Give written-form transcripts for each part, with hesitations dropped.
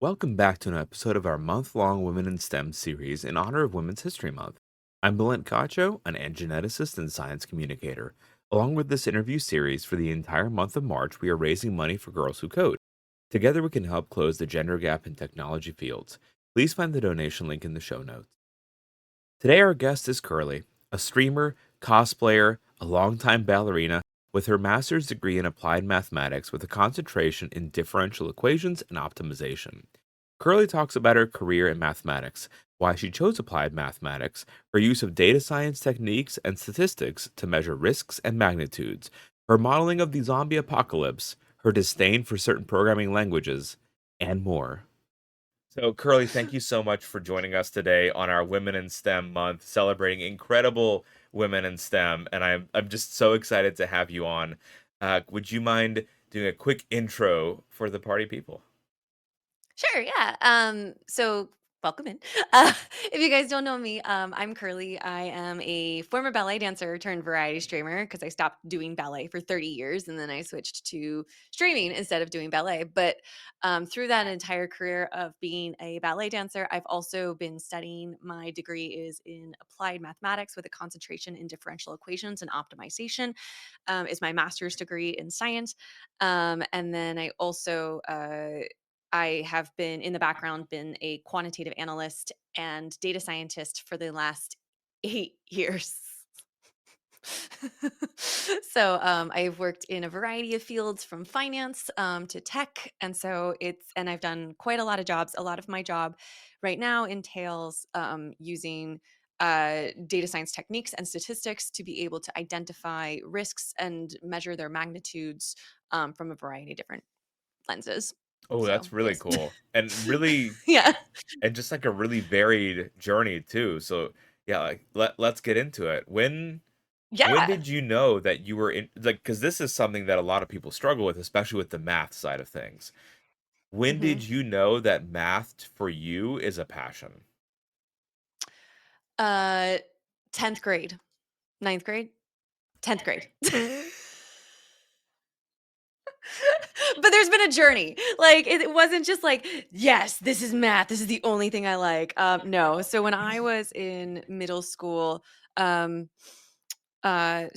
Welcome back to an episode of our month-long Women in STEM series in honor of Women's History Month. I'm Belen Cacho, an geneticist and science communicator. Along with this interview series for the entire month of March, we are raising money for Girls Who Code. Together, we can help close the gender gap in technology fields. Please find the donation link in the show notes. Today, our guest is Curly, a streamer, cosplayer, a longtime ballerina with her master's degree in applied mathematics with a concentration in differential equations and optimization. Curly talks about her career in mathematics, why she chose applied mathematics, her use of data science techniques and statistics to measure risks and magnitudes, her modeling of the zombie apocalypse, her disdain for certain programming languages, and more. So, Curly, thank you so much for joining us today on our Women in STEM month, celebrating incredible women in STEM. And I'm just so excited to have you on. Would you mind doing a quick intro for the party people? Sure, yeah. So welcome in. Uh, if you guys don't know me, I'm Curly. I am a former ballet dancer turned variety streamer because I stopped doing ballet for 30 years and then I switched to streaming instead of doing ballet. But through that entire career of being a ballet dancer, I've also been studying. My degree is in applied mathematics with a concentration in differential equations and optimization. Is my master's degree in science, and then I have been in the background, been a quantitative analyst and data scientist for the last 8 years. I've worked in a variety of fields from finance to tech. And I've done quite a lot of jobs. A lot of my job right now entails using data science techniques and statistics to be able to identify risks and measure their magnitudes from a variety of different lenses. Oh, So, that's really yes. cool. And really, Yeah. and just like a really varied journey too. So, yeah, like let's get into it. When Yeah. did you know that you were in like because this is something that a lot of people struggle with, especially with the math side of things. When Mhm. did you know that math for you is a passion? Uh, 10th grade, 9th grade, 10th grade. But there's been a journey. Like, it wasn't just like, "Yes, this is math. This is the only thing I like." No. So when I was in middle school, um, I've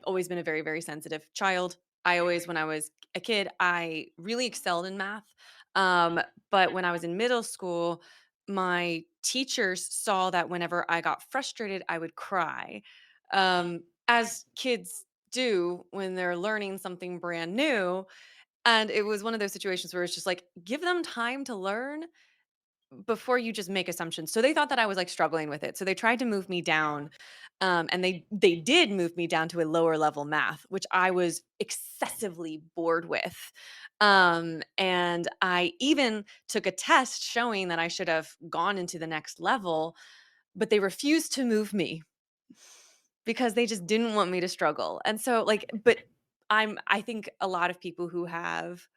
always been a very, very sensitive child. I always when I was a kid, I really excelled in math. Um, but when I was in middle school, my teachers saw that whenever I got frustrated, I would cry. As kids do when they're learning something brand new. And it was one of those situations where it's just like, give them time to learn before you just make assumptions. So they thought that I was like struggling with it. So they tried to move me down. And they did move me down to a lower level math, which I was excessively bored with. And I even took a test showing that I should have gone into the next level, but they refused to move me because they just didn't want me to struggle. And so like, but I think a lot of people who have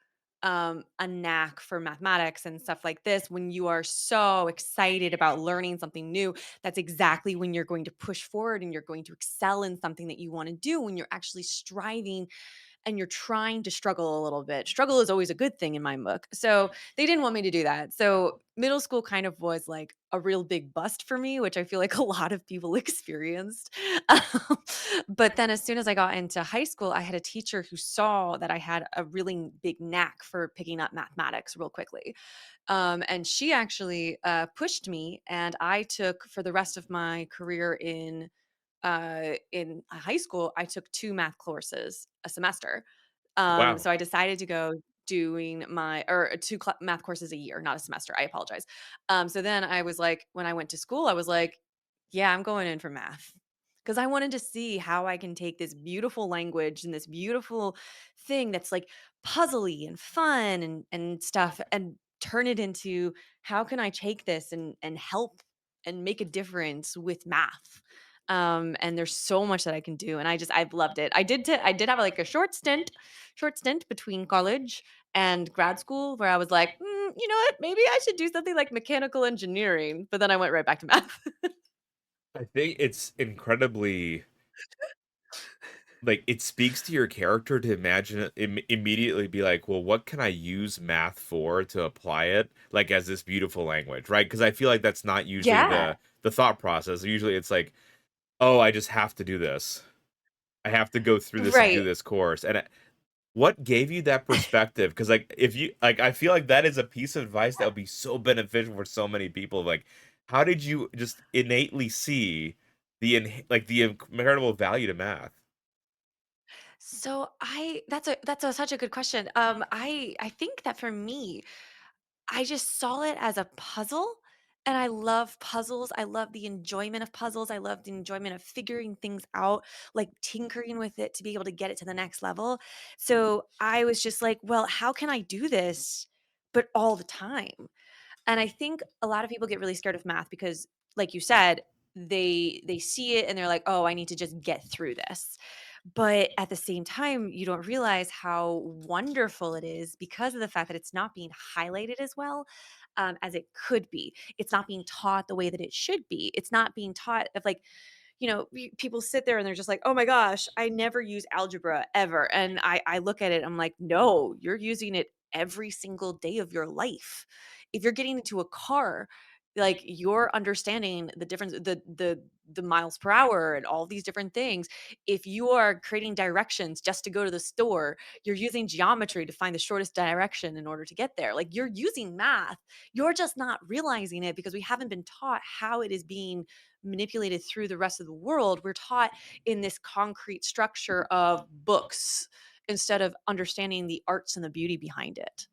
a knack for mathematics and stuff like this, when you are so excited about learning something new, that's exactly when you're going to push forward and you're going to excel in something that you want to do when you're actually striving and you're trying to struggle a little bit. Struggle is always a good thing in my book. So they didn't want me to do that. So middle school kind of was like a real big bust for me, which I feel like a lot of people experienced. Um, but then as soon as I got into high school, I had a teacher who saw that I had a really big knack for picking up mathematics real quickly. And she actually pushed me, and I took for the rest of my career in high school, I took 2 math courses a semester. Wow. So I decided to go doing my or 2 math courses a year, not a semester. I apologize. So then I was like, when I went to school, I was like, yeah, I'm going in for math because I wanted to see how I can take this beautiful language and this beautiful thing that's like puzzly and fun and stuff and turn it into how can I take this and help and make a difference with math. And there's so much that I can do, and I've loved it. I did have like a short stint between college and grad school where I was like, you know what, maybe I should do something like mechanical engineering, but then I went right back to math. I think it's incredibly Like, it speaks to your character to imagine it immediately be like, "Well, what can I use math for to apply it, like, as this beautiful language?" Right? Because I feel like that's not usually Yeah. the thought process. Usually, it's like, "Oh, I just have to do this. I have to go through this and do Right. this course." And what gave you that perspective? Because, like, if you like, I feel like that is a piece of advice that would be so beneficial for so many people. Like, how did you just innately see the incredible value to math? So I that's a such a good question. I think that for me, I just saw it as a puzzle, and I love puzzles. I love the enjoyment of puzzles. I love the enjoyment of figuring things out, like tinkering with it to be able to get it to the next level. So I was just like, well, how can I do this, but all the time? And I think a lot of people get really scared of math because, like you said, they see it and they're like, "Oh, I need to just get through this." But at the same time, you don't realize how wonderful it is because of the fact that it's not being highlighted as well as it could be. It's not being taught the way that it should be. It's not being taught of like, people sit there and they're just like, "Oh my gosh, I never use algebra ever." And I look at it, I'm like, "No, you're using it every single day of your life. If you're getting into a car, like you're understanding the difference, the miles per hour and all these different things. If you are creating directions just to go to the store, you're using geometry to find the shortest direction in order to get there. Like you're using math. You're just not realizing it because we haven't been taught how it is being manipulated through the rest of the world. We're taught in this concrete structure of books instead of understanding the arts and the beauty behind it.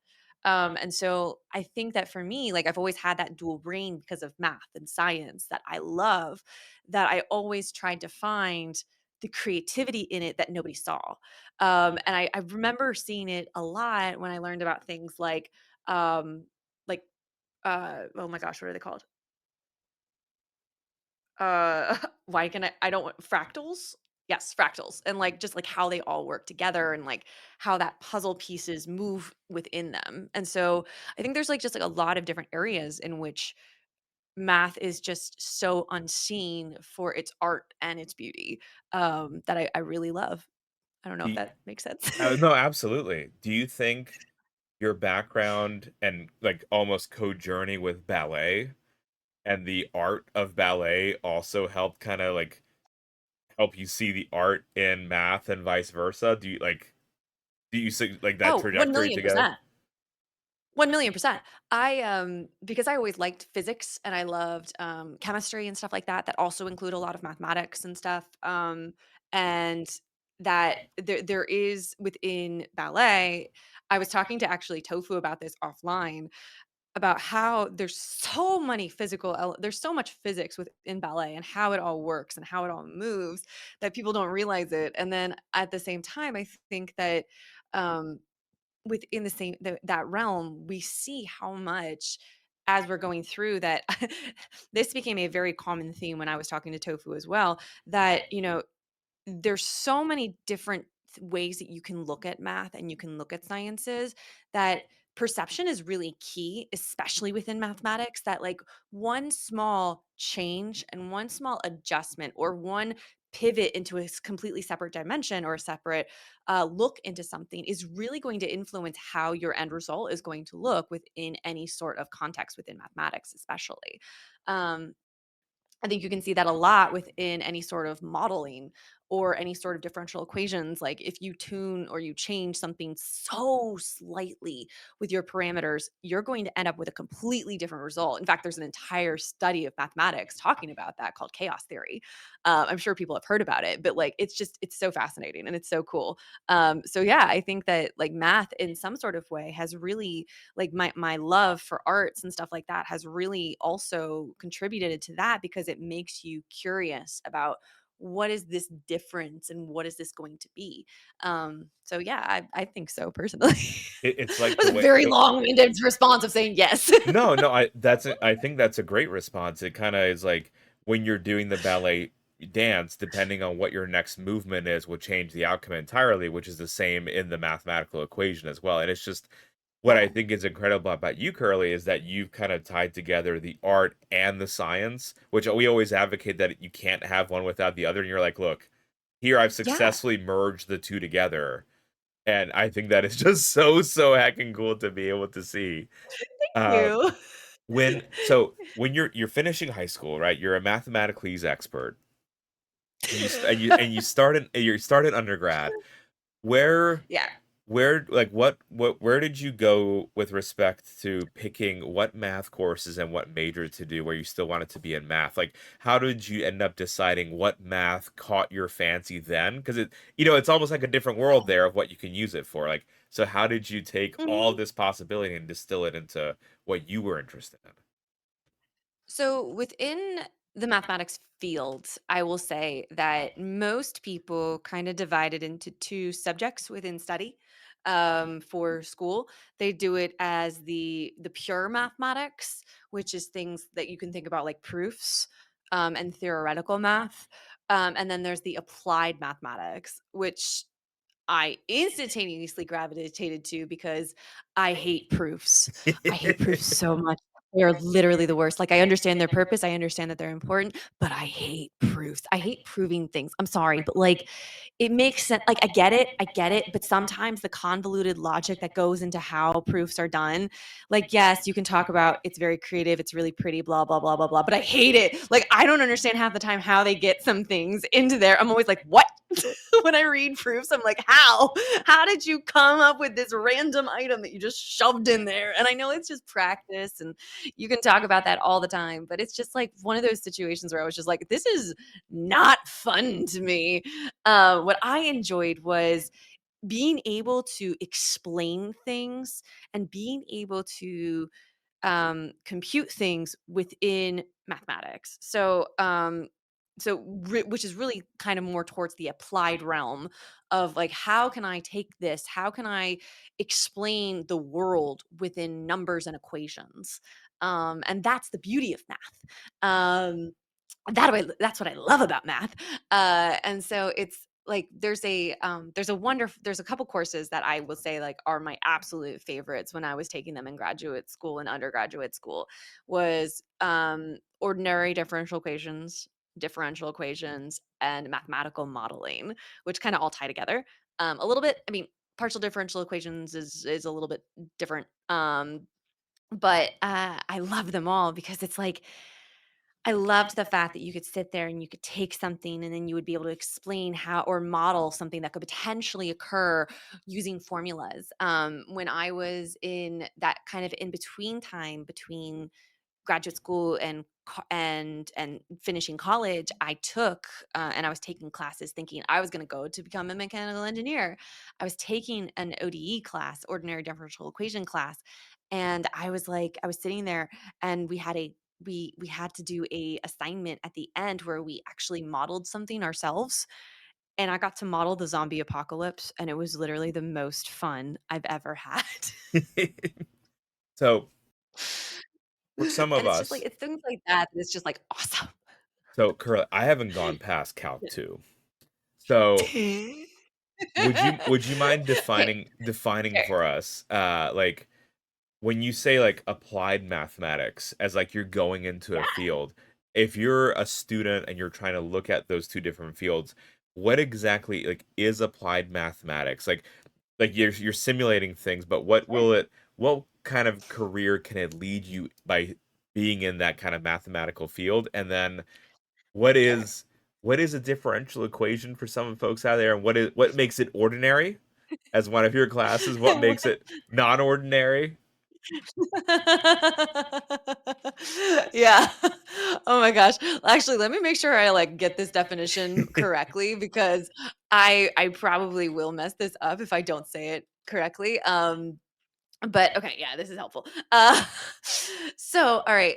And so I think that for me, like I've always had that dual brain because of math and science that I love, that I always tried to find the creativity in it that nobody saw. And I remember seeing it a lot when I learned about things um, like, oh my gosh, what are they called? Why can I don't want fractals? Yes, fractals, and, like, just, like, how they all work together and, like, how that puzzle pieces move within them, and so, I think there's, like, just, like, a lot of different areas in which math is just so unseen for its art and its beauty, that I really love. I don't know if Do that makes sense. No, absolutely. Do you think your background and, like, almost co-journey with ballet and the art of ballet also helped kinda, like, help you see the art in math and vice versa? Do you see, like, that Oh, trajectory together? 1,000,000%. 1,000,000%. Because I always liked physics and I loved, chemistry and stuff like that, that also include a lot of mathematics and stuff, and that there is within ballet. I was talking to actually Tofu about this offline, about how there's so much physics within ballet and how it all works and how it all moves that people don't realize it, and then at the same time, I think that, um within the same that realm, we see how much as we're going through that this became a very common theme when I was talking to Tofu as well, that, there's so many different ways that you can look at math and you can look at sciences, that perception is really key, especially within mathematics, that like one small change and one small adjustment or one pivot into a completely separate dimension or a separate look into something is really going to influence how your end result is going to look within any sort of context within mathematics, especially. um, I think you can see that a lot within any sort of modeling or any sort of differential equations. Like if you tune or you change something so slightly with your parameters, you're going to end up with a completely different result. In fact, there's an entire study of mathematics talking about that called chaos theory. I'm sure people have heard about it, but like it's so fascinating and it's so cool. So yeah, I think that like math in some sort of way has really, like, my love for arts and stuff like that has really also contributed to that because it makes you curious about what is this difference and what is this going to be. So yeah, I think so personally. It's like That's a very long-winded response of saying yes. No, no, I think that's a great response. It kinda is like when you're doing the ballet dance, depending on what your next movement is, will change the outcome entirely, which is the same in the mathematical equation as well, and it's just what I Yeah. think is incredible about you, Curly, is that you've kinda tied together the art and the science, which we always advocate that you can't have one without the other, and you're like, "Look, here I've Yeah. successfully merged the 2 together, and I think that is just so heckin' cool to be able to see. Um, You. when you're finishing high school, right? You're a mathematically expert, and you start in undergrad. Where Yeah. like what where did you go with respect to picking what math courses and what major to do where you still wanted to be in math? Like how did you end up deciding what math caught your fancy then? Because it's almost like a different world there of what you can use it for. Like so how did you take all Mhm. this possibility and distill it into what you were interested in? So within the mathematics field, I will say that most people kind of divide it into two subjects within study for school. They do it as the pure mathematics, which is things that you can think about like proofs and theoretical math. And then there's the applied mathematics, which I instantaneously gravitated to because I hate proofs. I hate proofs so much. They are literally the worst. Like, I understand their purpose, I understand that they're important, but I hate proofs. I hate proving things. I'm sorry, but, like, it makes sense. Like, I get it, but sometimes the convoluted logic that goes into how proofs are done, like, yes, you can talk about it's very creative, it's really pretty, blah, blah, blah, blah, blah, but I hate it. Like, I don't understand half the time how they get some things into there. I'm always like, "What?" When I read proofs, I'm like, how? How did you come up with this random item that you just shoved in there? And I know it's just practice and you can talk about that all the time, but it's just like one of those situations where I was just like, this is not fun to me. What I enjoyed was being able to explain things and being able to compute things within mathematics. Which is really kind of more towards the applied realm of like, how can I take this? How can I explain the world within numbers and equations? And that's the beauty of math. That's what I love about math. And so it's like there's a couple courses that I will say like are my absolute favorites when I was taking them in graduate school and undergraduate school was ordinary differential equations, and mathematical modeling, which kind of all tie together. A little bit, I mean, partial differential equations is a little bit different. But I love them all because it's like I loved the fact that you could sit there and you could take something and then you would be able to explain how or model something that could potentially occur using formulas. When I was in that kind of in between time between graduate school and and finishing college, I took and I was taking classes thinking I was going to go to become a mechanical engineer. I was taking an ODE class, ordinary differential equation class, and I was sitting there and we had to do a assignment at the end where we actually modeled something ourselves, and I got to model the zombie apocalypse, and it was literally the most fun I've ever had. So, for some of And it's just like us it's things like that that it's just like awesome. so currently I haven't gone past Calc 2. So would you mind Okay, defining sure. for us, like, when you say, like, applied mathematics as, like, you're going into a Yeah, field, if you're a student and you're trying to look at those 2 different fields, what exactly, like, is applied mathematics? Like, you're simulating things, but sure. what kind of career can it lead you by being in that kind of mathematical field? And then what Sure. is what is a differential equation for some folks out there, and what makes it ordinary as one of your classes? What makes it non-ordinary? Yeah. Oh my gosh. Actually, let me make sure I, like, get this definition correctly because I probably will mess this up if I don't say it correctly. But okay, yeah, this is helpful. All right.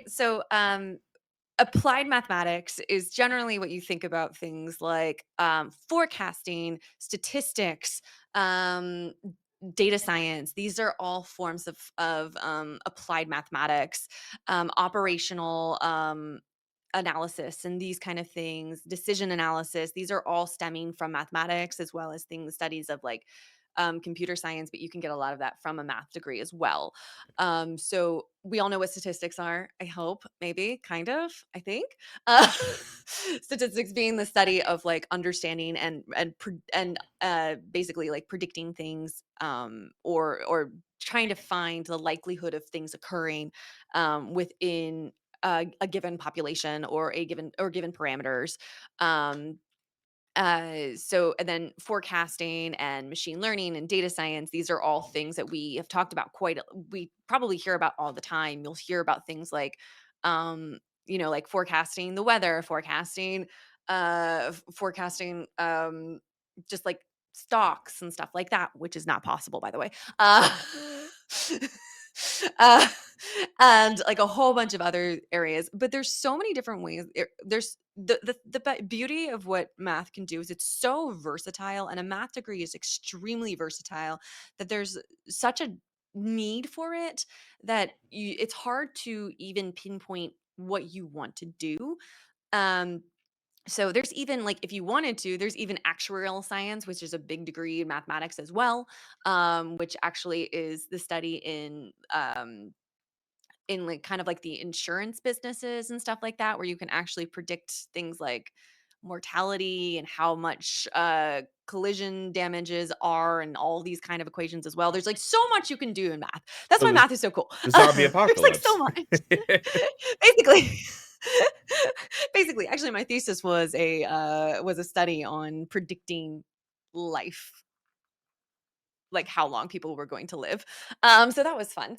Applied mathematics is generally what you think about things like forecasting, statistics, um, data science. These are all forms of applied mathematics, operational analysis, and these kind of things. Decision analysis. These are all stemming from mathematics, as well as things studies of like computer science, but you can get a lot of that from a math degree as well. So we all know what statistics are. I hope, maybe, kind of. I think statistics being the study of like understanding and basically like predicting things, or trying to find the likelihood of things occurring within a given population or given parameters. Um, so and then forecasting and machine learning and data science, these are all things that we have talked about we probably hear about all the time. You'll hear about things like like forecasting the weather, forecasting just like stocks and stuff like that, which is not possible, by the way. uh and like a whole bunch of other areas, but there's so many different ways. There's beauty of what math can do is it's so versatile, and a math degree is extremely versatile, that there's such a need for it that it's hard to even pinpoint what you want to do. um so there's even like, if you wanted to, there's even actuarial science, which is a big degree in mathematics as well, which actually is the study in like kind of like the insurance businesses and stuff like that, where you can actually predict things like mortality and how much collision damages are, and all these kind of equations as well. There's like so much you can do in math. That's So why the math is so cool. zombie There's like so apocalypse. much. Basically. Basically, actually my thesis was a study on predicting life, like how long people were going to live. So that was fun.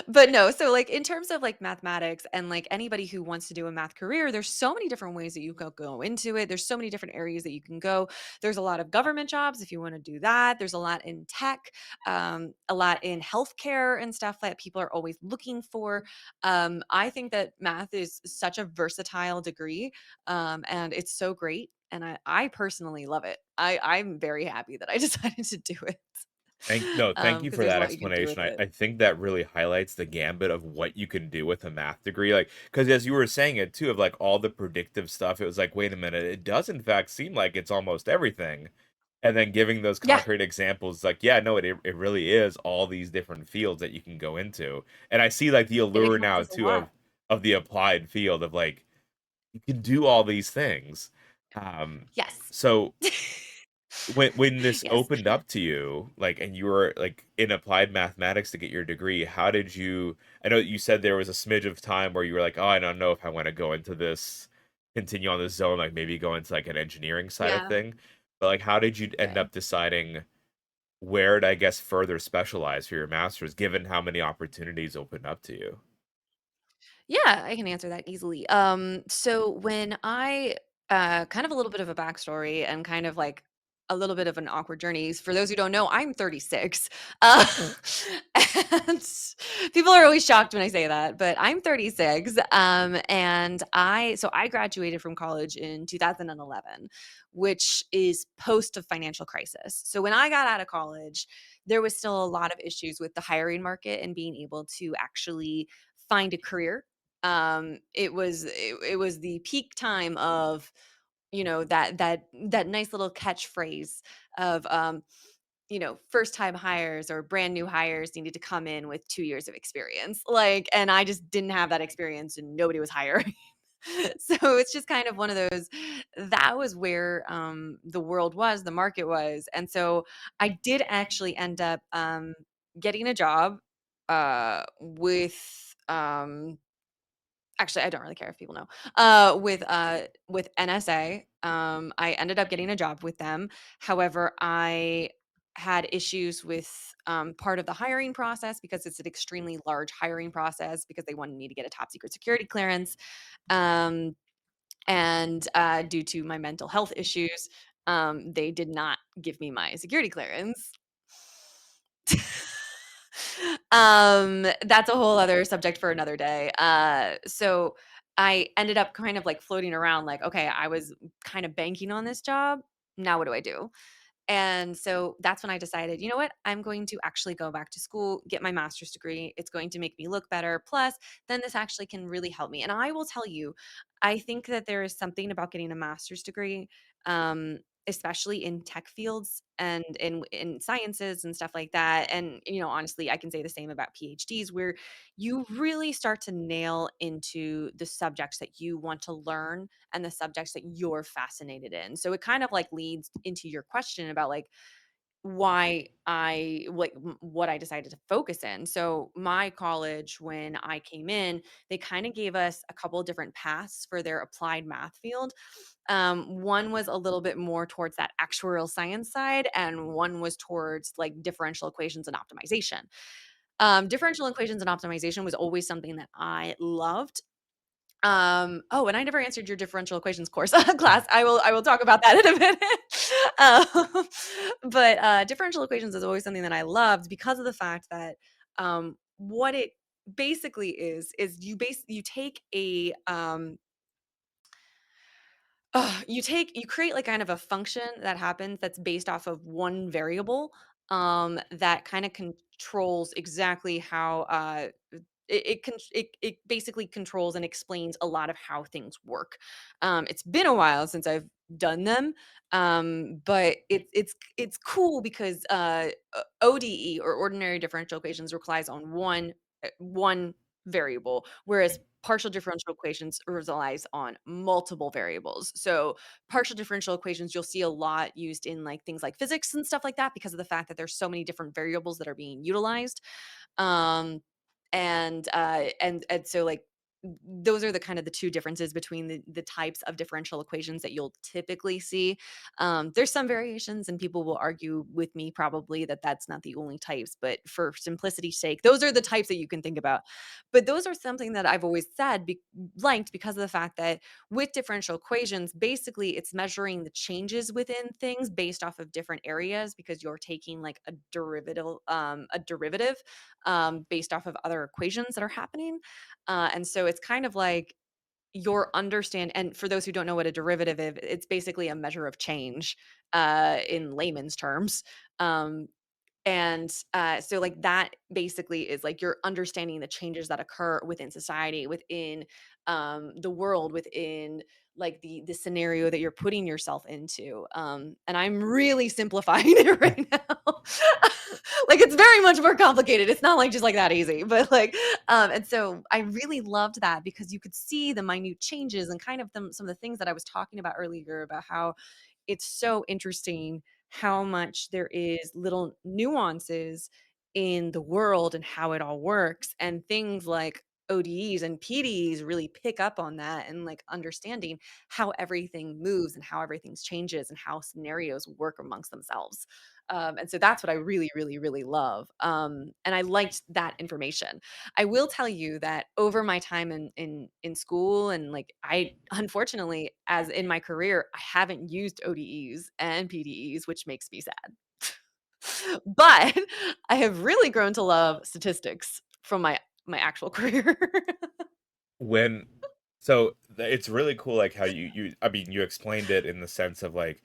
But no, so like in terms of like mathematics and like anybody who wants to do a math career, there's so many different ways that you could go into it. There's so many different areas that you can go. There's a lot of government jobs if you want to do that. There's a lot in tech, a lot in healthcare and stuff that people are always looking for. I think that math is such a versatile degree, and it's so great. And I personally love it. I'm very happy that I decided to do it. Thank you Because for there's a that lot you can do with explanation. I, it. I think that really highlights the gambit of what you can do with a math degree. Like, because as you were saying it too, of like all the predictive stuff, it was like, wait a minute, it does in fact seem like it's almost everything. And then giving those Yeah. concrete examples, like, yeah, no, it really is all these different fields that you can go into. And I see like the It allure now encompasses a too lot. of the applied field of like you can do all these things. Um, Yes. so when this Yes. opened up to you, like, and you were like in applied mathematics to get your degree, how did you? I know you said there was a smidge of time where you were like, oh, I don't know if I want to go into this, continue on this zone, like maybe go into like an engineering side of Yeah. thing. But like, how did you end Okay. up deciding where to, I guess, further specialize for your master's, given how many opportunities opened up to you? Yeah, I can answer that easily. So when I kind of a little bit of a backstory and kind of like a little bit of an awkward journey. For those who don't know, I'm 36. Uh, and people are always shocked when I say that, but I'm 36. And I graduated from college in 2011, which is post a financial crisis. So when I got out of college, there was still a lot of issues with the hiring market and being able to actually find a career. It was the peak time of, that nice little catchphrase of, first time hires or brand new hires needed to come in with 2 years of experience, like, and I just didn't have that experience and nobody was hiring. So it's just kind of one of those, that was where the market was. And so I did actually end up getting a job with actually, I don't really care if people know. With NSA, I ended up getting a job with them. However, I had issues with part of the hiring process, because it's an extremely large hiring process, because they wanted me to get a top secret security clearance. Um, and due to my mental health issues, they did not give me my security clearance. That's a whole other subject for another day. So I ended up kind of like floating around, like, okay, I was kind of banking on this job. Now what do I do? And so that's when I decided, you know what? I'm going to actually go back to school, get my master's degree. It's going to make me look better. Plus, then this actually can really help me. And I will tell you, I think that there is something about getting a master's degree, um, especially in tech fields and in sciences and stuff like that. And, honestly, I can say the same about PhDs, where you really start to nail into the subjects that you want to learn and the subjects that you're fascinated in. So it kind of like leads into your question about like why I like what I decided to focus in. So my college, when I came in, they kind of gave us a couple of different paths for their applied math field. One was a little bit more towards that actuarial science side, and one was towards like differential equations and optimization. Differential equations and optimization was always something that I loved. Oh, and I never answered your differential equations course class. I will talk about that in a minute. Um, but differential equations is always something that I loved because of the fact that what it basically is you take a you create like kind of a function that happens that's based off of one variable that kind of controls exactly how it basically controls and explains a lot of how things work. It's been a while since I've done them, but it's cool because ODE, or ordinary differential equations, relies on one variable, whereas partial differential equations relies on multiple variables. So partial differential equations you'll see a lot used in like things like physics and stuff like that because of the fact that there's so many different variables that are being utilized. Um, and so like those are the kind of the two differences between the types of differential equations that you'll typically see. There's some variations, and people will argue with me probably that that's not the only types, but for simplicity's sake, those are the types that you can think about. But those are something that I've always said liked because of the fact that with differential equations, basically it's measuring the changes within things based off of different areas because you're taking like a derivative based off of other equations that are happening. And so it's kind of like and for those who don't know what a derivative is, it's basically a measure of change in layman's terms. Um, so like that basically is like you're understanding the changes that occur within society, within the world, within like the scenario that you're putting yourself into. And I'm really simplifying it right now. Like it's very much more complicated. It's not like just like that easy, but like and so I really loved that because you could see the minute changes and kind of some of the things that I was talking about earlier about how it's so interesting how much there is little nuances in the world and how it all works, and things like ODEs and PDEs really pick up on that and like understanding how everything moves and how everything changes and how scenarios work amongst themselves. And so that's what I really, really, really love. And I liked that information. I will tell you that over my time in school and like I unfortunately as in my career, I haven't used ODEs and PDEs, which makes me sad. But I have really grown to love statistics from my actual career. When so it's really cool like how you I mean you explained it in the sense of like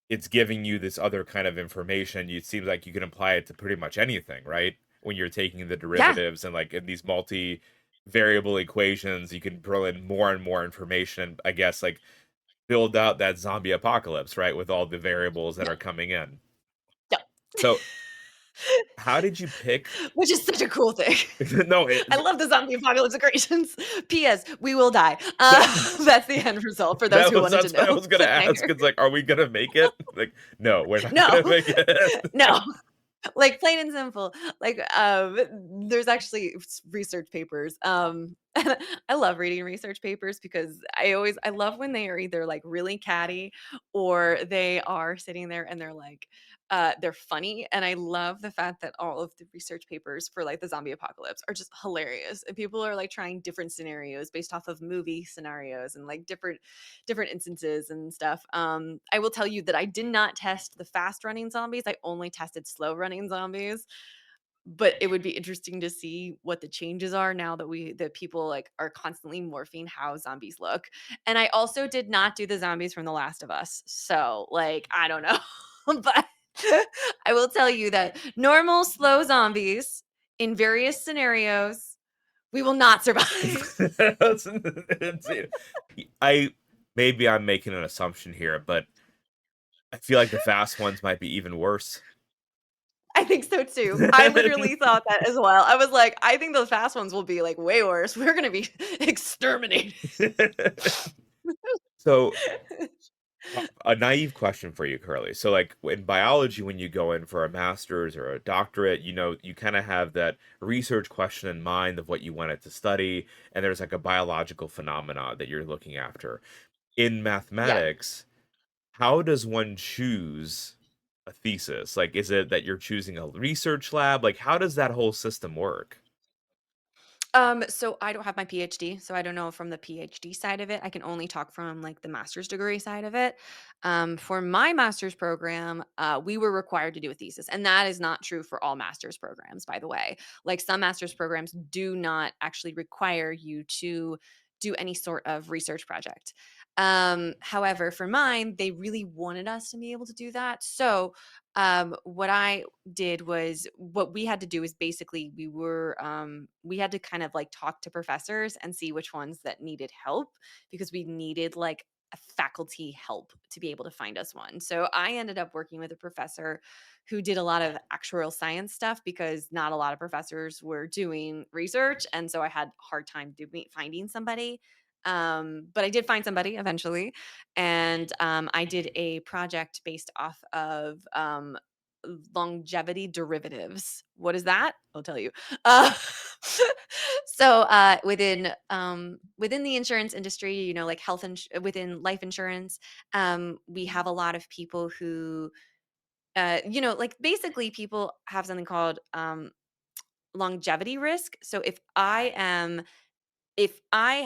it's giving you this other kind of information. It seems like you can apply it to pretty much anything, right? When you're taking the Yeah. derivatives and like in these multi variable equations, you can drill in more and more information, I guess like build out that zombie apocalypse, right? With all the variables that Yep. are coming in. Yep. So, how did you pick Which is such a cool thing. no, I love the zombie apocalypse equations. P.S. We will die. that That's the end result for those that who was wanted to that's what I know. was gonna ask. Cliffhanger. It's like, are we gonna make it? Like, no, we're not No, gonna make it. no. Like plain and simple. Like there's actually research papers. I love reading research papers because I love when they are either like really catty or they are sitting there and they're funny, and I love the fact that all of the research papers for like the zombie apocalypse are just hilarious, and people are like trying different scenarios based off of movie scenarios and like different instances and stuff. I will tell you that I did not test the fast running zombies. I only tested slow running zombies. But it would be interesting to see what the changes are now that people like are constantly morphing how zombies look. And I also did not do the zombies from The Last of Us. So like I don't know. But I will tell you that normal slow zombies in various scenarios, we will not survive. I maybe I'm making an assumption here, but I feel like the fast ones might be even worse. I think so too. I literally thought that as well. I was like, "I think the fast ones will be, like, way worse. We're gonna be exterminated." So, a naive question for you, Curly. So, like in biology, when you go in for a master's or a doctorate, you kind of have that research question in mind of what you wanted to study, and there's like a biological phenomena that you're looking after. In Yeah. mathematics, how does one choose a thesis? Like, is it that you're choosing a research lab? Like, how does that whole system work? So I don't have my PhD, so I don't know from the PhD side of it. I can only talk from like the master's degree side of it. For my master's program, we were required to do a thesis, and that is not true for all master's programs, by the way. Like some master's programs do not actually require you to do any sort of research project. However, for mine, they really wanted us to be able to do that. So, what I did was what we had to do is basically we had to kind of like talk to professors and see which ones that needed help because we needed like a faculty help to be able to find us one. So I ended up working with a professor who did a lot of actuarial science stuff because not a lot of professors were doing research, and so I had a hard time finding somebody. But I did find somebody eventually, and I did a project based off of longevity derivatives. What is that? I'll tell you. Uh, within the insurance industry, like within life insurance, we have a lot of people who, like basically people have something called longevity risk. So if I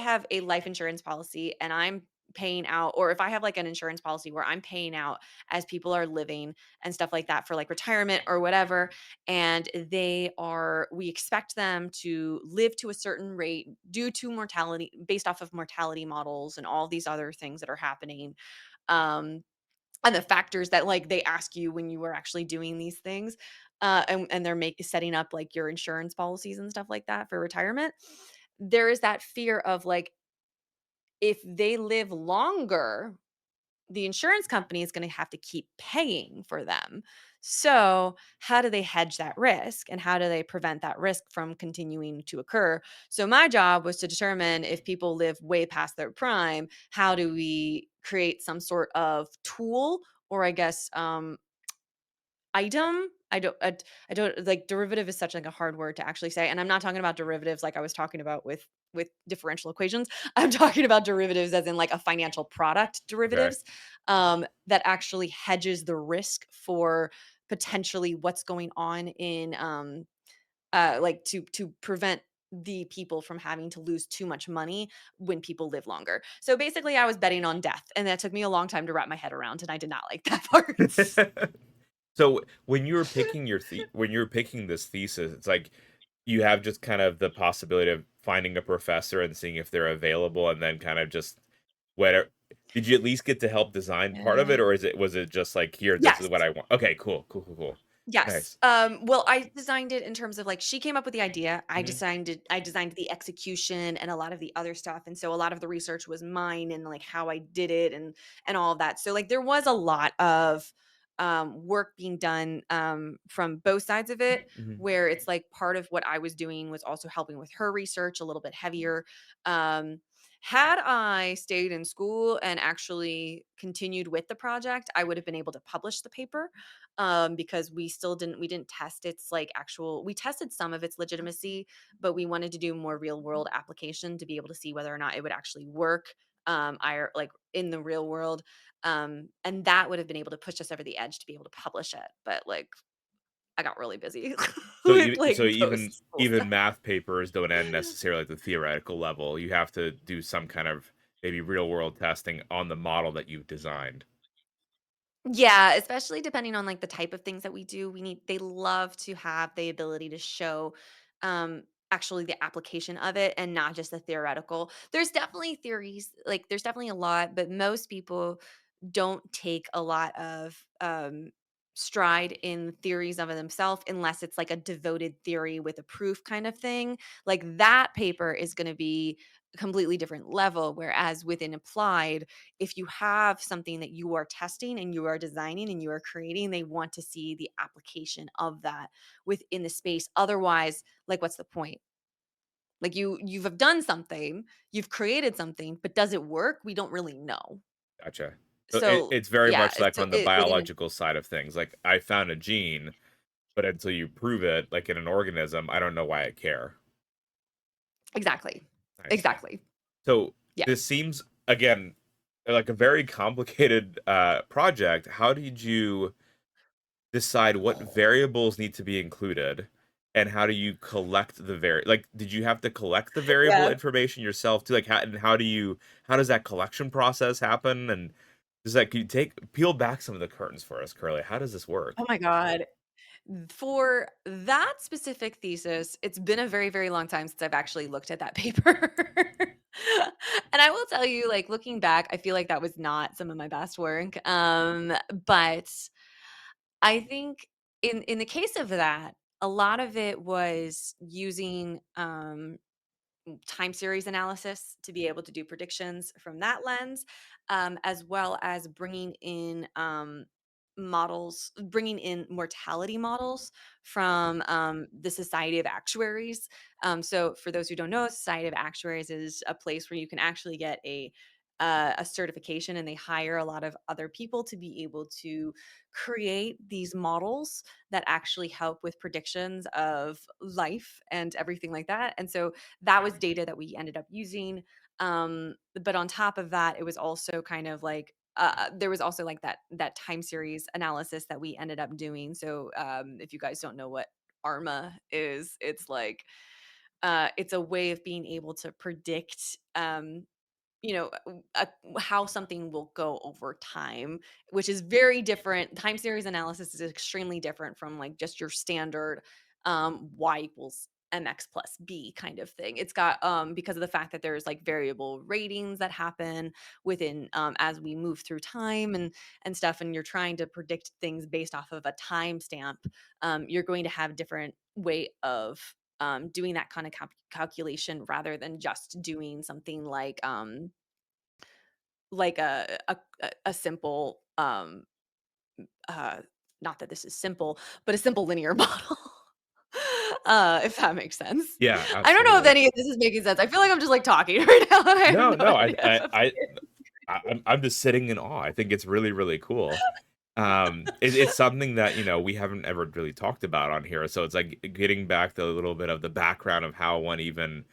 have a life insurance policy and I'm paying out, or if I have like an insurance policy where I'm paying out as people are living and stuff like that for like retirement or whatever, and we expect them to live to a certain rate due to mortality, based off of mortality models and all these other things that are happening. Um, and the factors that like they ask you when you are actually doing these things, and they're setting up like your insurance policies and stuff like that for retirement, there is that fear of like if they live longer, the insurance company is going to have to keep paying for them. So, how do they hedge that risk and how do they prevent that risk from continuing to occur? So, my job was to determine if people live way past their prime, how do we create some sort of tool, or I guess item. I don't like derivative is such like a hard word to actually say, and I'm not talking about derivatives like I was talking about with differential equations. I'm talking about derivatives as in like a financial product Okay. derivatives, that actually hedges the risk for potentially what's going on in like to prevent the people from having to lose too much money when people live longer. So basically I was betting on death, and that took me a long time to wrap my head around, and I did not like that part. So when you were picking when you were picking this thesis, it's like you have just kind of the possibility of finding a professor and seeing if they're available, and then kind of just whatever. Did you at least get to help design part of it, Uh, or was it just like here, this is yes. what I want? Okay, cool, cool, cool, cool. Yes. Nice. Well, I designed it in terms of like she came up with the idea. Hmm. I designed the execution and a lot of the other stuff. And so a lot of the research was mine and like how I did it and all of that. So like there was a lot of work being done from both sides of it, Hmm. where it's like part of what I was doing was also helping with her research a little bit heavier. Um had I stayed in school and actually continued with the project, I would have been able to publish the paper, because we didn't test its like actual we tested some of its legitimacy, but we wanted to do more real world application to be able to see whether or not it would actually work, I like in the real world. And that would have been able to push us over the edge to be able to publish it. But like I got really busy So with so like even post school even stuff. math papers don't end necessarily at the theoretical level. You have to do some kind of maybe real world testing on the model that you've designed. Yeah, especially depending on, like, the type of things that we do, they love to have the ability to show, actually the application of it and not just the theoretical. There's definitely theories, like, there's definitely a lot, but most people don't take a lot of, stride in theories of it themselves unless it's, like, a devoted theory with a proof kind of thing. Like, that paper is gonna be completely different level. Whereas within applied, if you have something that you are testing and you are designing and you are creating, they want to see the application of that within the space. Otherwise, like, what's the point? Like, you've done something, you've created something, but does it work? We don't really know. Gotcha. So So it's very yeah, much like so on the it within biological side of things. Like I found a gene, but until you prove it, like in an organism, I don't know why I care. exactly. I see. Exactly. So Yeah. this seems again like a very complicated project. How did you decide what variables need to be included? And how do you collect the like did you have to collect the variable Yeah. information yourself too? Like how does that collection process happen? And does that can you take peel back some of the curtains for us, Curly? How does this work? Oh my god. For that specific thesis, it's been a very, very long time since I've actually looked at that paper. And I will tell you, like, looking back, I feel like that was not some of my best work. But I think in the case of that, a lot of it was using time series analysis to be able to do predictions from that lens, as well as bringing in bringing in mortality models from the Society of Actuaries. So, for those who don't know, Society of Actuaries is a place where you can actually get a certification, and they hire a lot of other people to be able to create these models that actually help with predictions of life and everything like that. And so that was data that we ended up using. But on top of that, it was also kind of like there was also like that time series analysis that we ended up doing. So if you guys don't know what ARMA is, it's like it's a way of being able to predict you know, how something will go over time, which is very different. Time series analysis is extremely different from like just your standard y equals mx plus b kind of thing. It's got because of the fact that there's like variable ratings that happen within as we move through time and stuff, and you're trying to predict things based off of a timestamp. You're going to have different way of doing that kind of calculation rather than just doing something like a simple uh not that this is simple, but a simple linear model. If that makes sense. Yeah, I don't know if absolutely. any of this is making sense. I feel like I'm just like talking right now and I have No, no no, idea if I'm just sitting in awe. I think it's really, really cool. It's something that, you know, we haven't ever really talked about on here. So it's like getting back to a little bit of the background of how one even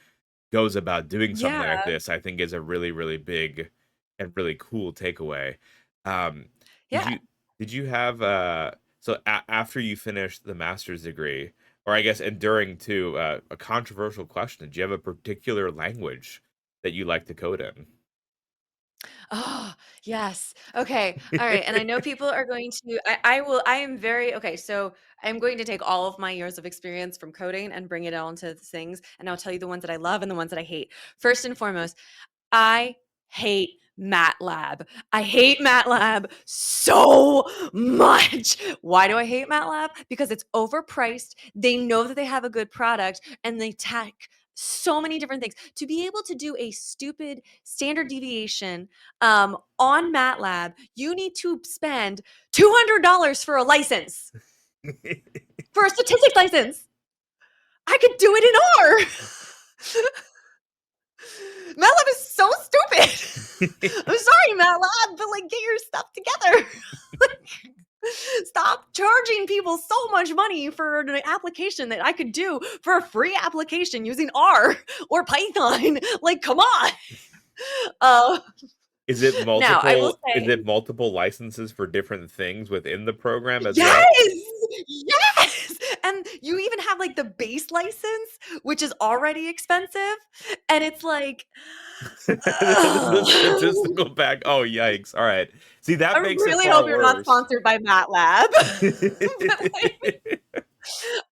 goes about doing something yeah, like this, I think is a really, really big and really cool takeaway. Um, did yeah. you did you have after you finished the master's degree, or I guess and during too, a controversial question, did you have a particular language that you like to code in? Oh, yes. Okay. All right. And I know people are going to, I will, I am very, okay. So I'm going to take all of my years of experience from coding and bring it on to things. And I'll tell you the ones that I love and the ones that I hate. First and foremost, I hate MATLAB. I hate MATLAB so much. Why do I hate MATLAB? Because it's overpriced. They know that they have a good product and they tack so many different things. To be able to do a stupid standard deviation on MATLAB, you need to spend $200 for a license, for a statistics license. I could do it in R. MATLAB is so stupid. I'm sorry, MATLAB, but like, get your stuff together. Like, stop charging people so much money for an application that I could do for a free application using R or Python. Like, come on. Uh, Now, I will Is say, it multiple licenses for different things within the program as well? yes, yes. And you even have like the base license, which is already expensive. And it's like, The ugh. statistical pack. Oh, yikes. All right. See, I that makes it really far hope you're not worse. sponsored by MATLAB. But, like,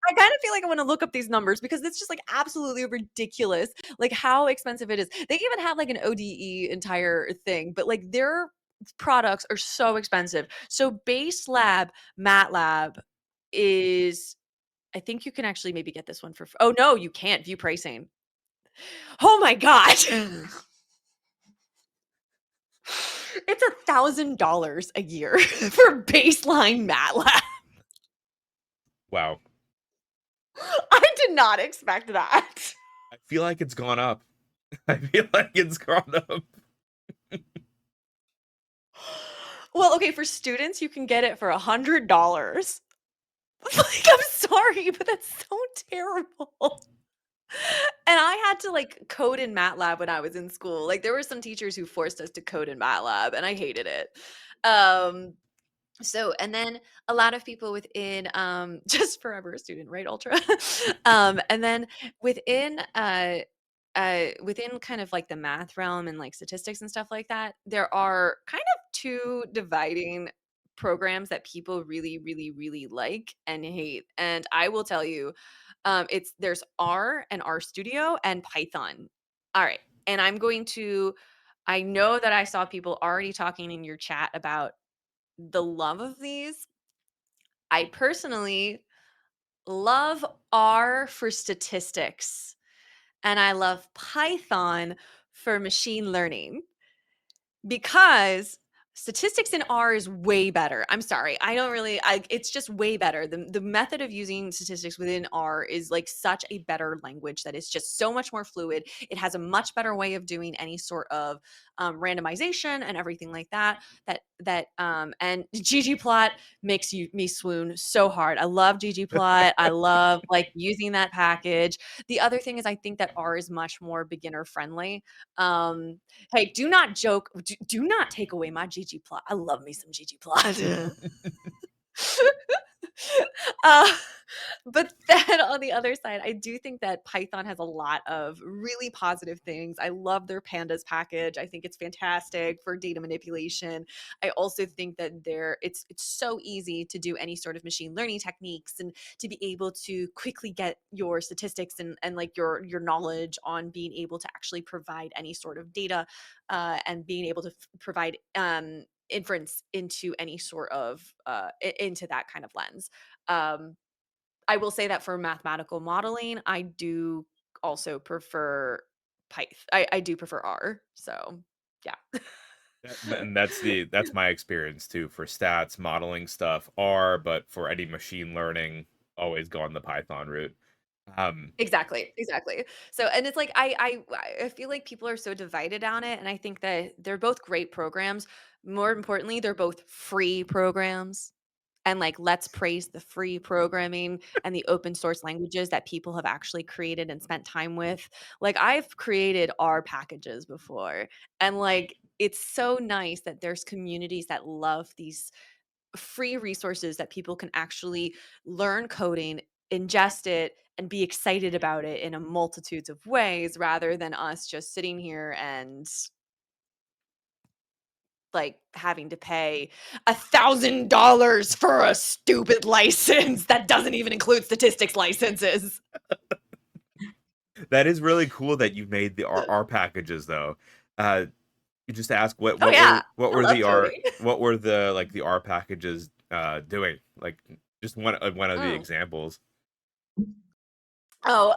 I kind of feel like I want to look up these numbers because it's just like absolutely ridiculous, like how expensive it is. They even have like an ODE entire thing, but like their products are so expensive. So Base Lab MATLAB is, I think you can actually maybe get this one for, oh no, you can't view pricing. Oh my god. It's $1,000 a year for baseline MATLAB. Wow. I did not expect that. I feel like it's gone up. I feel like it's gone up. Well, okay, for students, you can get it for $100. Like, I'm sorry, but that's so terrible. And I had to, like, code in MATLAB when I was in school. Like, there were some teachers who forced us to code in MATLAB, and I hated it. Um, so and then a lot of people within, just forever a student, right, Ultra? And then within, within kind of like the math realm and like statistics and stuff like that, there are kind of 2 dividing programs that people really, really, really like and hate. And I will tell you, there's R and R Studio and Python. All right. And I know that I saw people already talking in your chat about the love of these. I personally love R for statistics, and I love Python for machine learning. Because statistics in R is way better. I'm sorry. I don't really it's just way better. The method of using statistics within R is like such a better language that is just so much more fluid. It has a much better way of doing any sort of randomization and everything like that. And ggplot makes me swoon so hard. I love ggplot. I love like using that package. The other thing is I think that R is much more beginner friendly. Um, Hey, do not joke. Do not take away my GG plot. I love me some GG plot. uh, but then on the other side, I do think that Python has a lot of really positive things. I love their pandas package. I think it's fantastic for data manipulation. I also think that it's so easy to do any sort of machine learning techniques and to be able to quickly get your statistics and like your knowledge on being able to actually provide any sort of data and being able to provide inference into any sort of into that kind of lens. um, I will say that for mathematical modeling, I do also prefer Pyth. I do prefer R. So yeah. And that's my experience too for stats, modeling stuff, R, but for any machine learning, always gone the Python route. Um, Exactly, exactly. So and it's like I feel like people are so divided on it, and I think that they're both great programs. More importantly, they're both free programs. And like let's praise the free programming and the open source languages that people have actually created and spent time with. Like I've created R packages before, and like it's so nice that there's communities that love these free resources that people can actually learn coding, ingest it, and be excited about it in a multitudes of ways rather than us just sitting here and like having to pay $1,000 for a stupid license that doesn't even include statistics licenses. that is really cool that you've made the R packages though. You just ask Oh yeah, I love coding. what were the like the R packages doing? Like just one of the Mm. examples. Oh,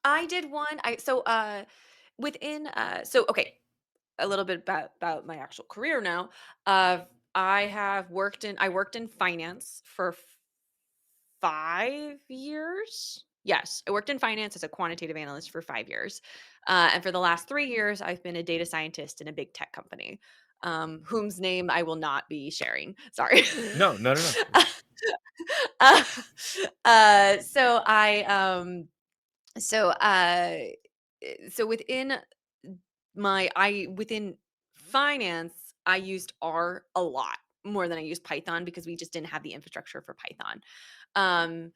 I did one. I so within so okay, a little bit about my actual career now. Uh I worked in finance for 5 years. Yes, I worked in finance as a quantitative analyst for 5 years. And for the last 3 years, I've been a data scientist in a big tech company, whom's name I will not be sharing. Sorry. No, no, no, no. uh, so I so so within finance, I used R a lot more than I used Python because we just didn't have the infrastructure for Python. And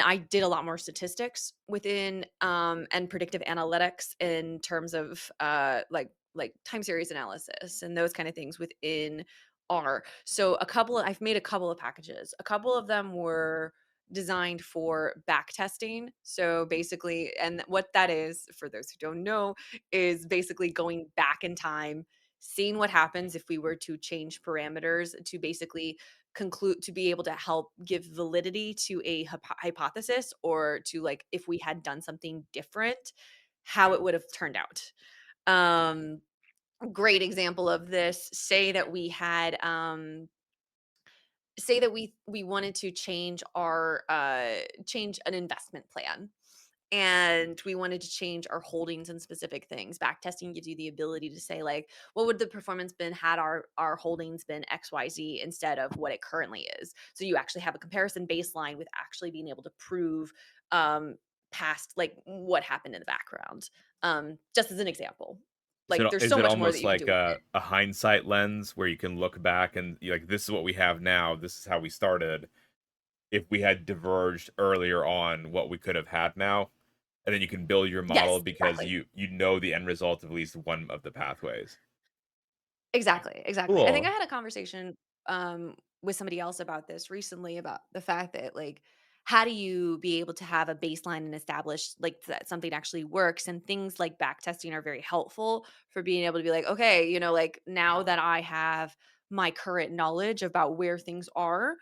I did a lot more statistics within and predictive analytics in terms of like time series analysis and those kind of things within R. So I've made a couple of packages. A couple of them were designed for back testing. So basically, and what that is, for those who don't know, is basically going back in time, seeing what happens if we were to change parameters to basically conclude to be able to help give validity to a hypothesis, or to like if we had done something different, how it would have turned out. Um, Great example of this, say that we wanted to change our change an investment plan, and we wanted to change our holdings in specific things. Back testing gives you the ability to say like, what would the performance been had our holdings been XYZ instead of what it currently is. So you actually have a comparison baseline with actually being able to prove um past like what happened in the background. Just as an example. Like there's Is so it much more that almost you can like do with it. a hindsight lens where you can look back and you're like, this is what we have now, this is how we started. If we had diverged earlier on, what we could have had now, and then you can build your model Yes, because exactly. you know the end result of at least one of the pathways. Exactly, exactly. I think I Cool. had a conversation with somebody else about this recently, about the fact that like, how do you be able to have a baseline and establish like that something actually works, and things like back testing are very helpful for being able to be like, okay, like now that I have my current knowledge about where things are.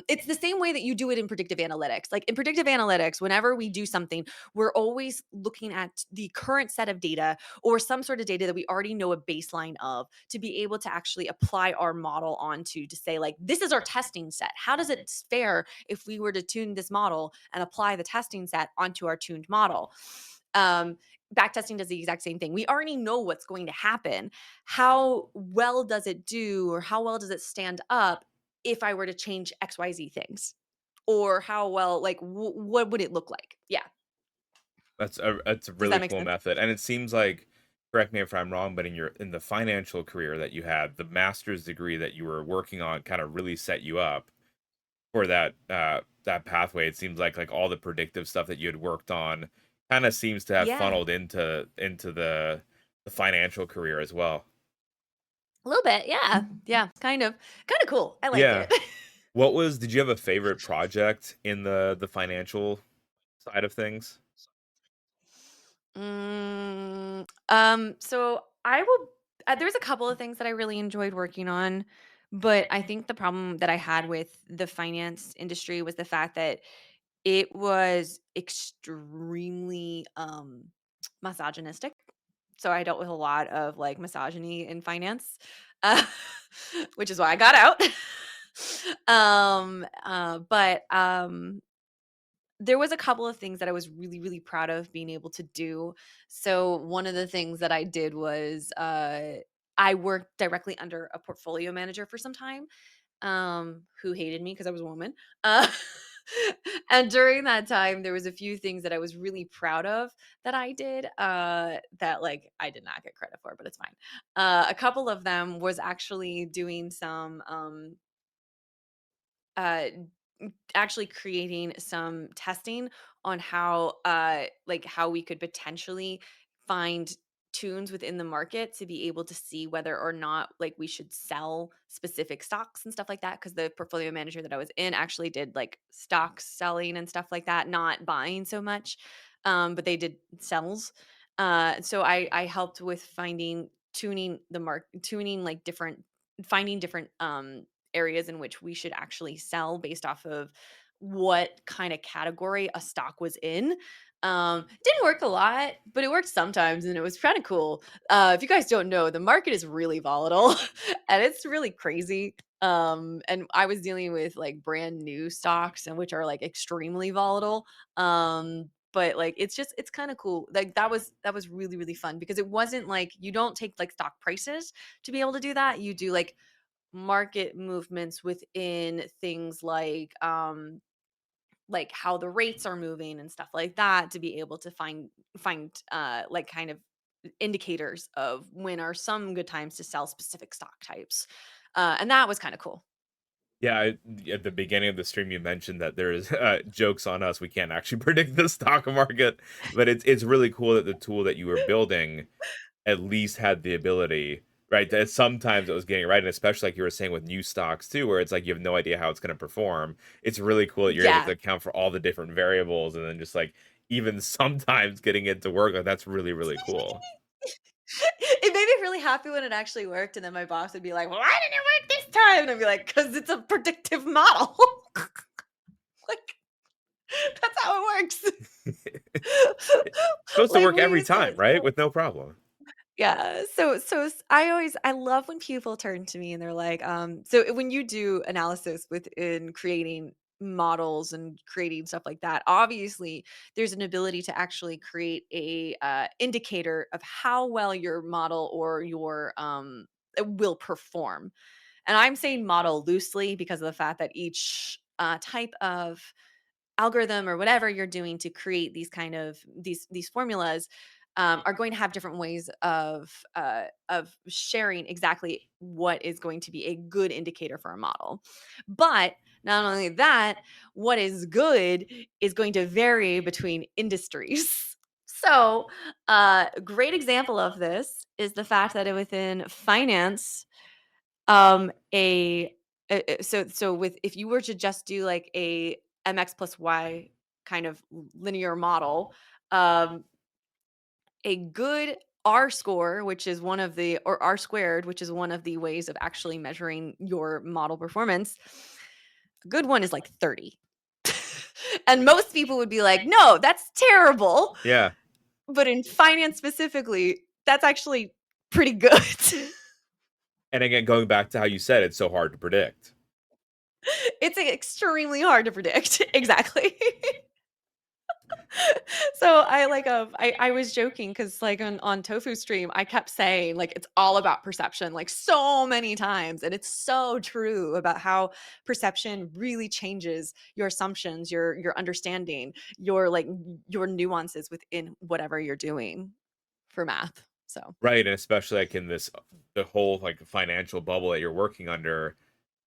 It's the same way that you do it in predictive analytics. Like in predictive analytics, whenever we do something, we're always looking at the current set of data, or some sort of data that we already know a baseline of, to be able to actually apply our model onto, to say like, this is our testing set. How does it fare if we were to tune this model and apply the testing set onto our tuned model? um Backtesting does the exact same thing. We already know what's going to happen. How well does it do, or how well does it stand up if I were to change XYZ things? Or how well, like, what would it look like? Yeah. That's a Does really that make cool sense? method, and it seems like, correct me if I'm wrong, but in the financial career that you had, the master's degree that you were working on kind of really set you up for that pathway. It seems like all the predictive stuff that you had worked on kind of seems to have Yeah. funneled into the financial career as well. A little bit, yeah. Yeah, kinda cool. I like Yeah. it. Did you have a favorite project in the financial side of things? So I will there's a couple of things that I really enjoyed working on, but I think the problem that I had with the finance industry was the fact that it was extremely, misogynistic. So I dealt with a lot of, like, misogyny in finance, uh, which is why I got out. But there was a couple of things that I was really, really proud of being able to do. So one of the things that I did was, I worked directly under a portfolio manager for some time, who hated me because I was a woman. Uh, and during that time, there was a few things that I was really proud of that I did, that like I did not get credit for, but it's fine. A couple of them was actually doing some uh actually creating some testing on how like how we could potentially find tunes within the market to be able to see whether or not like we should sell specific stocks and stuff like that, because the portfolio manager that I was in actually did like stock selling and stuff like that, not buying so much. But they did sells. So I helped with finding tuning the mark tuning like different finding different areas in which we should actually sell based off of what kind of category a stock was in. Didn't work a lot, but it worked sometimes, and it was kind of cool. If you guys don't know, the market is really volatile and it's really crazy. And I was dealing with like brand new stocks, and which are like extremely volatile. But like it's kind of cool. Like that was really really fun, because it wasn't like you don't take like stock prices to be able to do that. You do market movements within things like how the rates are moving and stuff like that, to be able to find like kind of indicators of when are some good times to sell specific stock types. And that was kind of cool. Yeah, at the beginning of the stream, you mentioned that there's jokes on us. We can't actually predict the stock market, but it's really cool that the tool that you were building at least had the ability, right? That sometimes it was getting it right, and especially like you were saying with new stocks too, where it's like you have no idea how it's going to perform. It's really cool that you're able to Yeah. account for all the different variables, and then just like even sometimes getting it to work. Like that's really really cool. it made me really happy when it actually worked, and then my boss would be like, "Why didn't it work this time?" And I'd be like, "'Cause it's a predictive model." Like, that's how it works. Supposed to Like, work we every used time, to right? With no problem. yeah, I love when people turn to me and they're like, so when you do analysis within creating models and creating stuff like that, obviously there's an ability to actually create a indicator of how well your model or your will perform. And I'm saying model loosely because of the fact that each type of algorithm or whatever you're doing to create these kind of these formulas are going to have different ways of sharing exactly what is going to be a good indicator for a model. But not only that, what is good is going to vary between industries. So, a great example of this is the fact that within finance, so with if you were to just do like a mx plus y kind of linear model, um, a good R score, which is one of the or R squared, which is one of the ways of actually measuring your model performance, a good one is like 30. And most people would be like, "No, that's terrible." Yeah. But in finance specifically, that's actually pretty good. And again, going back to how you said it's so hard to predict. It's extremely hard to predict. Exactly. So I like I was joking because like on Tofu stream, I kept saying like it's all about perception, like so many times. And it's so true about how perception really changes your assumptions, your understanding, your like your nuances within whatever you're doing for math. So Right, and especially, like, in this the whole, like, financial bubble that you're working under,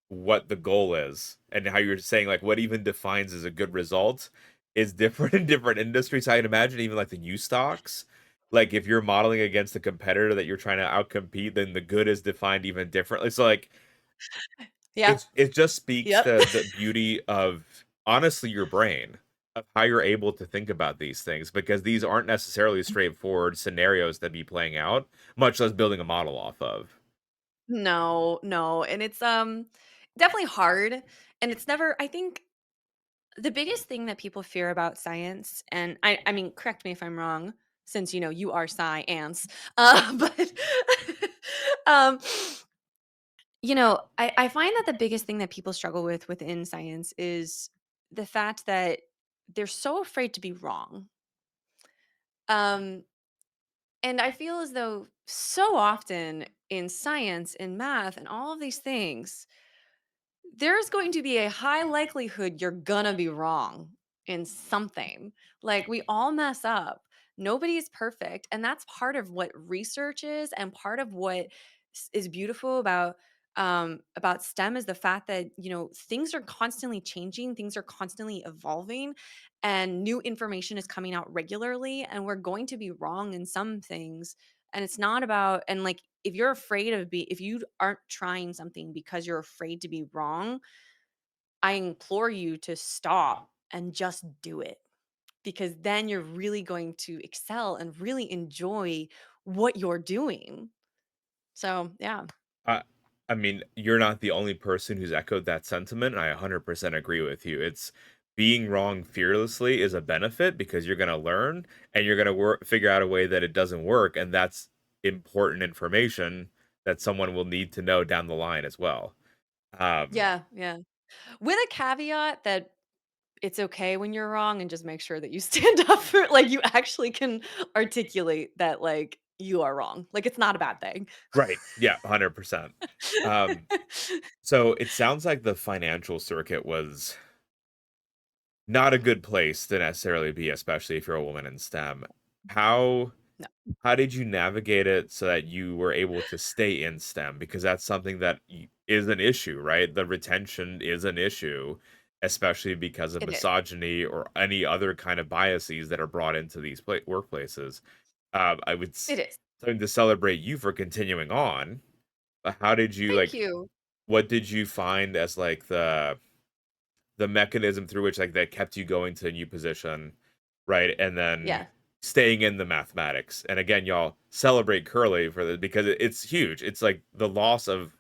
what the goal is, and how you're saying, like, what even defines as a good result is different in different industries. I'd imagine even, like, the U stocks, like, if you're modeling against a competitor that you're trying to outcompete, then the good is defined even differently. So, like, yeah. it just speaks Yep. to the beauty of, honestly, your brain, of how you're able to think about these things, because these aren't necessarily straightforward scenarios that be playing out, much less building a model off of. No, no. And it's definitely hard. And it's never I think the biggest thing that people fear about science, and I mean, correct me if I'm wrong, since you know you are SciAnts, but um, I find that the biggest thing that people struggle with within science is the fact that they're so afraid to be wrong. Um, and I feel as though so often in science, in math, and all of these things, there's going to be a high likelihood you're gonna be wrong in something. Like we all mess up. Nobody's perfect. And that's part of what research is and part of what is beautiful about STEM is the fact that, things are constantly changing, things are constantly evolving, and new information is coming out regularly. And we're going to be wrong in some things. And it's not about and like if you aren't trying something because you're afraid to be wrong, I implore you to stop and just do it because then you're really going to excel and really enjoy what you're doing. So, yeah. I I mean, you're not the only person who's echoed that sentiment, and I 100% agree with you. It's being wrong fearlessly is a benefit because you're gonna learn and you're gonna figure out a way that it doesn't work, and that's important information that someone will need to know down the line as well. Um, Yeah, yeah. With a caveat that it's okay when you're wrong and just make sure that you stand up for like you actually can articulate that like you are wrong. Like it's not a bad thing. right, yeah, 100%. Um, so it sounds like the financial circuit was not a good place to necessarily be, especially if you're a woman in STEM. How No, how did you navigate it so that you were able to stay in STEM? Because that's something that is an issue, right? The retention is an issue, especially because of it is. misogyny or any other kind of biases that are brought into these workplaces. I would It is. something to celebrate you for continuing on. But how did you Thank like? you. What did you find as like the mechanism through which like that kept you going to a new position, right? And then Yeah. staying in the mathematics. And again, y'all celebrate Curly for the because it's huge. It's like the loss of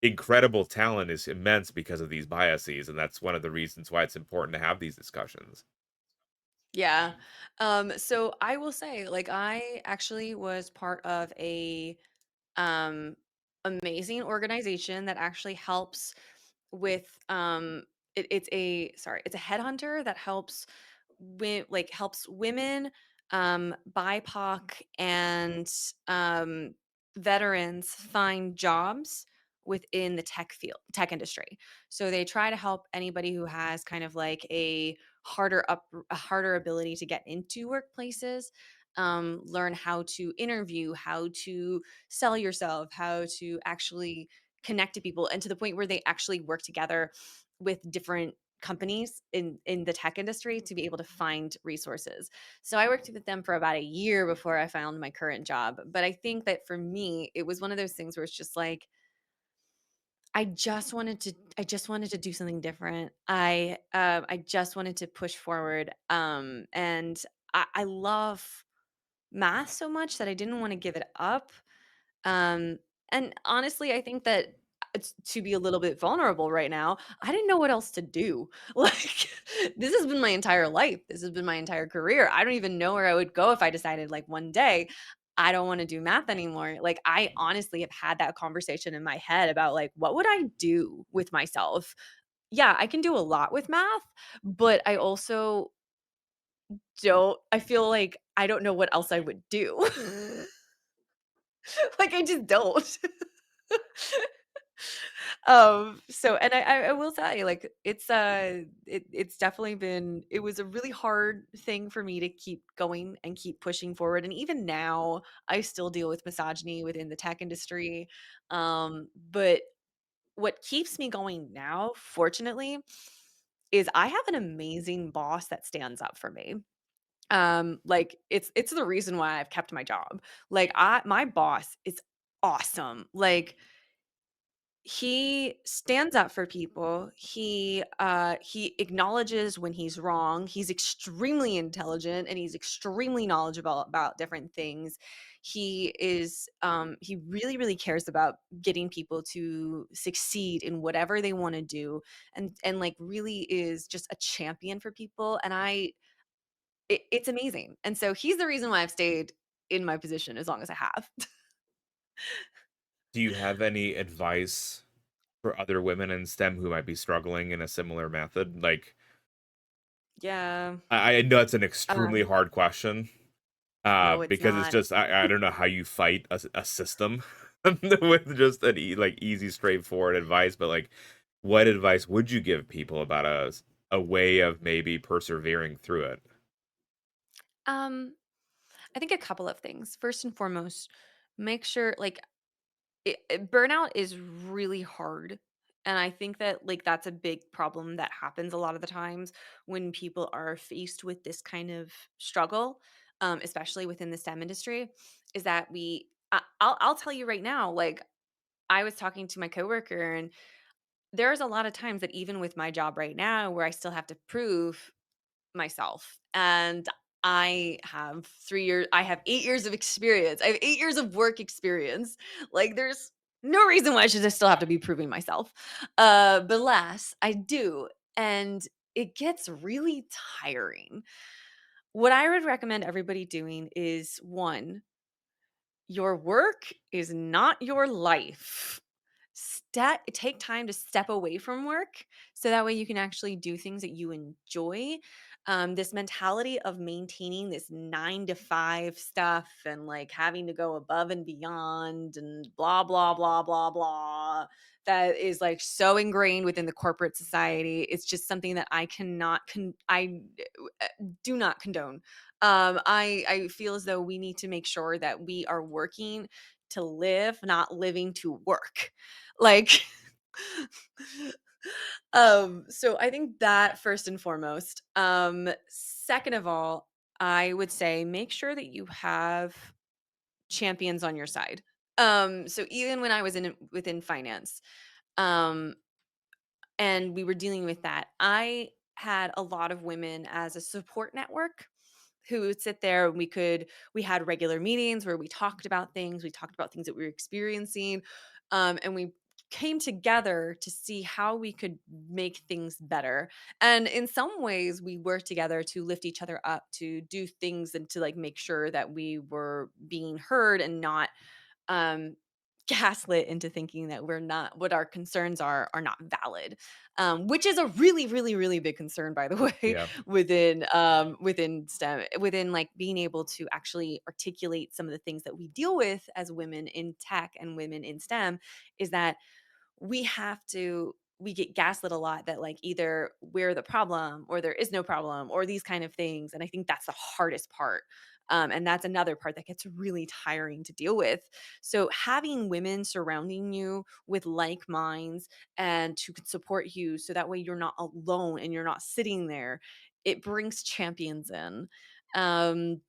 incredible talent is immense because of these biases, and that's one of the reasons why it's important to have these discussions. Yeah. So I will say, like, I actually was part of a um amazing organization that actually helps with it's a sorry, it's a headhunter that helps helps women, BIPOC and veterans find jobs within the tech industry. So they try to help anybody who has kind of like a harder ability to get into workplaces, learn how to interview, how to sell yourself, how to actually connect to people, and to the point where they actually work together with different companies in the tech industry to be able to find resources. So I worked with them for about a year before I found my current job. But I think that for me, it was one of those things where it's just like I just wanted to do something different. I just wanted to push forward. And I love math so much that I didn't want to give it up. Um, and honestly, I think that it's to be a little bit vulnerable right now. I didn't know what else to do. Like, this has been my entire life. This has been my entire career. I don't even know where I would go if I decided, like, one day I don't want to do math anymore. Like, I honestly have had that conversation in my head about, like, what would I do with myself? Yeah, I can do a lot with math, but I also I feel like I don't know what else I would do. Like, I just don't. So and I will tell you, like, it's definitely been it was a really hard thing for me to keep going and keep pushing forward, and even now, I still deal with misogyny within the tech industry, but what keeps me going now, fortunately, is I have an amazing boss that stands up for me. Like, it's the reason why I've kept my job. Like, I my boss is awesome. Like, he stands up for people. He acknowledges when he's wrong. He's extremely intelligent and he's extremely knowledgeable about different things. He really, really cares about getting people to succeed in whatever they want to do, and like really is just a champion for people. And it's amazing. And so he's the reason why I've stayed in my position as long as I have. Do you have any advice for other women in STEM who might be struggling in a similar method? Like, Yeah. I know it's an Uh, extremely hard question, no, it's because it's not. just I don't know how you fight a system with just an easy, straightforward advice. But like, what advice would you give people about a way of maybe persevering through it? Um, I think a couple of things. First and foremost, make sure like burnout is really hard. And I think that like that's a big problem that happens a lot of the times when people are faced with this kind of struggle, especially within the STEM industry, is that I'll tell you right now, like I was talking to my coworker and there's a lot of times that even with my job right now where I still have to prove myself. And I have 8 years of experience. I have 8 years of work experience. Like, there's no reason why I should just still have to be proving myself. But alas, I do, and it gets really tiring. What I would recommend everybody doing is, 1, your work is not your life. Take time to step away from work so that way you can actually do things that you enjoy. This mentality of maintaining this 9 to 5 stuff and like having to go above and beyond and blah, blah, blah, blah, blah, that is like so ingrained within the corporate society. It's just something that I do not condone. I feel as though we need to make sure that we are working to live, not living to work. Like, so I think that first and foremost. Second of all, I would say make sure that you have champions on your side. So even when I was within finance, um, and we were dealing with that, I had a lot of women as a support network. who would sit there and we had regular meetings where we talked about things that we were experiencing, and we came together to see how we could make things better. And in some ways we worked together to lift each other up, to do things and to like make sure that we were being heard and not um gaslit into thinking that we're not what our concerns are not valid, which is a really really really big concern, by the way, Yeah. within STEM, within like being able to actually articulate some of the things that we deal with as women in tech and women in STEM, is that we get gaslit a lot that like either we're the problem or there is no problem or these kind of things. And I think that's the hardest part. And that's another part that gets really tiring to deal with. So having women surrounding you with like minds and to support you so that way you're not alone and you're not sitting there, it brings champions in. Um,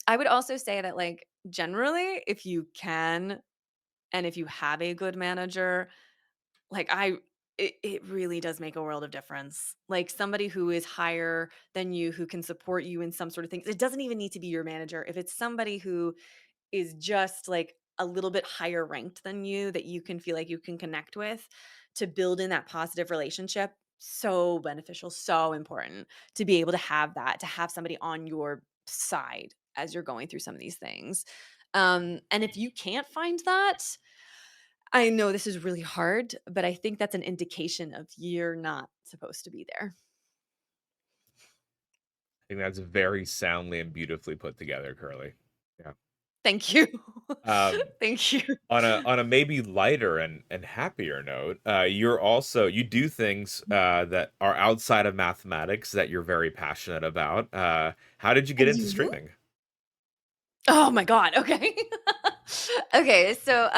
I would also say that like generally, if you can and if you have a good manager, like, it really does make a world of difference. Like, somebody who is higher than you, who can support you in some sort of thing. It doesn't even need to be your manager. If it's somebody who is just, like, a little bit higher ranked than you that you can feel like you can connect with to build in that positive relationship, so beneficial, so important to be able to have that, to have somebody on your side as you're going through some of these things. And if you can't find that, I know this is really hard, but I think that's an indication of you're not supposed to be there. I think that's very soundly and beautifully put together, Curly. Yeah. Thank you. Um, Thank you. on a maybe lighter and happier note, you do things that are outside of mathematics that you're very passionate about. How did you I get into do? streaming? Oh my god, okay. Okay, so,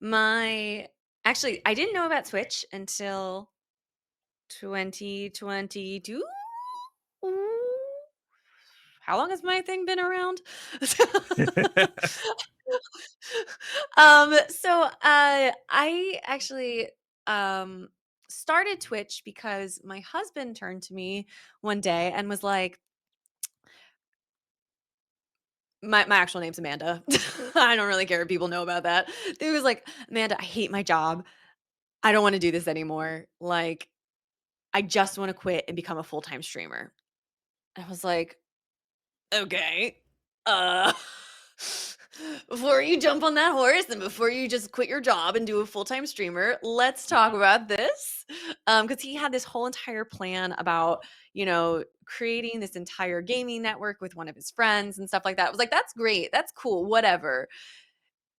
my actually, I didn't know about Twitch until 2022? How long has my thing been around? I actually, um, started Twitch because my husband turned to me one day and was like, my actual name's Amanda. I don't really care if people know about that. He was like, "Amanda, I hate my job. I don't wanna do this anymore. Like, I just wanna quit and become a full-time streamer." I was like, "Okay, uh, before you jump on that horse and before you just quit your job and do a full-time streamer, let's talk about this." Because he had this whole entire plan about, creating this entire gaming network with one of his friends and stuff like that. I was like, "That's great. That's cool. Whatever.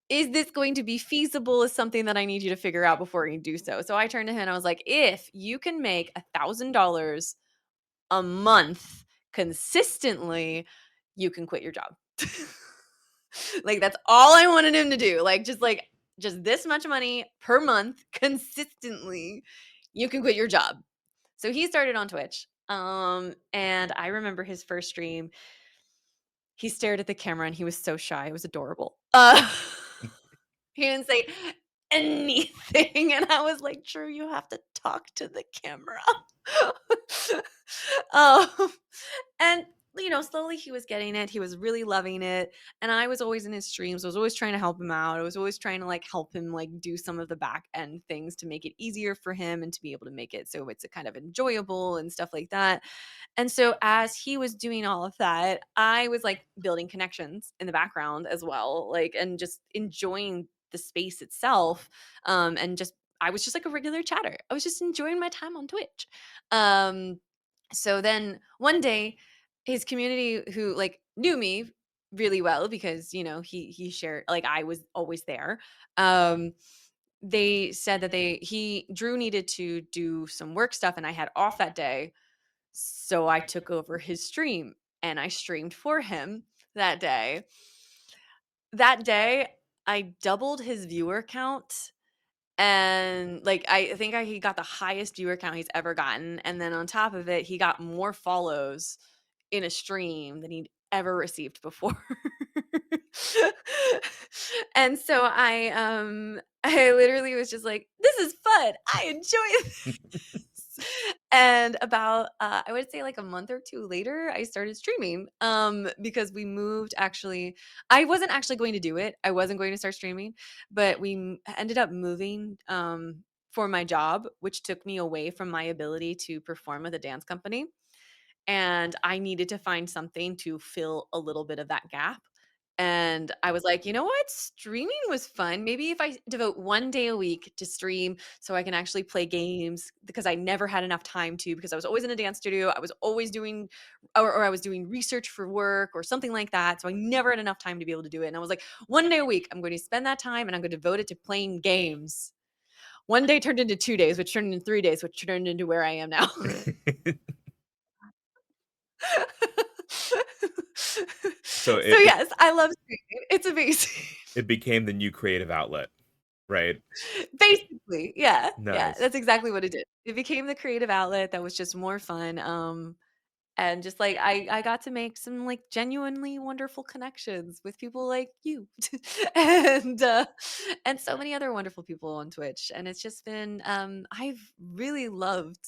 Is this going to be feasible is something that I need you to figure out before you do so." So I turned to him and I was like, "If you can make $1,000 a month consistently, you can quit your job." Like, that's all I wanted him to do. Just this much money per month consistently, you can quit your job. So he started on Twitch. And I remember his first stream, he stared at the camera and he was so shy. It was adorable. He didn't say anything. And I was like, "True, you have to talk to the camera." um, and slowly he was getting it. He was really loving it. And I was always in his streams. I was always trying to help him out. I was always trying to like help him like do some of the back end things to make it easier for him and to be able to make it so it's a kind of enjoyable and stuff like that. And so as he was doing all of that, I was like building connections in the background as well, like and just enjoying the space itself. And just I was just like a regular chatter. I was just enjoying my time on Twitch. Um, so then one day his community who like knew me really well because he shared like I was always there. Um they said that he Drew needed to do some work stuff and I had off that day, so I took over his stream and I streamed for him that day. That day, I doubled his viewer count and like he got the highest viewer count he's ever gotten. And then on top of it, he got more follows in a stream than he'd ever received before. And so I literally was just like, "This is fun. I enjoy this." And about, I would say like a month or 2 later, I started streaming, because we moved actually I wasn't actually going to do it. I wasn't going to start streaming, but we ended up moving, for my job, which took me away from my ability to perform with a dance company. And I needed to find something to fill a little bit of that gap. And I was like, "You know what? Streaming was fun. Maybe if I devote 1 day a week to stream so I can actually play games," because I never had enough time to because I was always in a dance studio. I was always doing or I was doing research for work or something like that. So I never had enough time to be able to do it. And I was like, "1 day a week, I'm going to spend that time and I'm going to devote it to playing games." 1 day turned into 2 days, which turned into 3 days, which turned into where I am now. So So, yes, I love streaming. It's amazing. it became the new creative outlet, right? Basically, yeah, yeah, Nice. that's exactly what it did. It became the creative outlet that was just more fun, and just, like, I got to make some, like, genuinely wonderful connections with people like you, and, uh, and so many other wonderful people on Twitch, and it's just been, I've really loved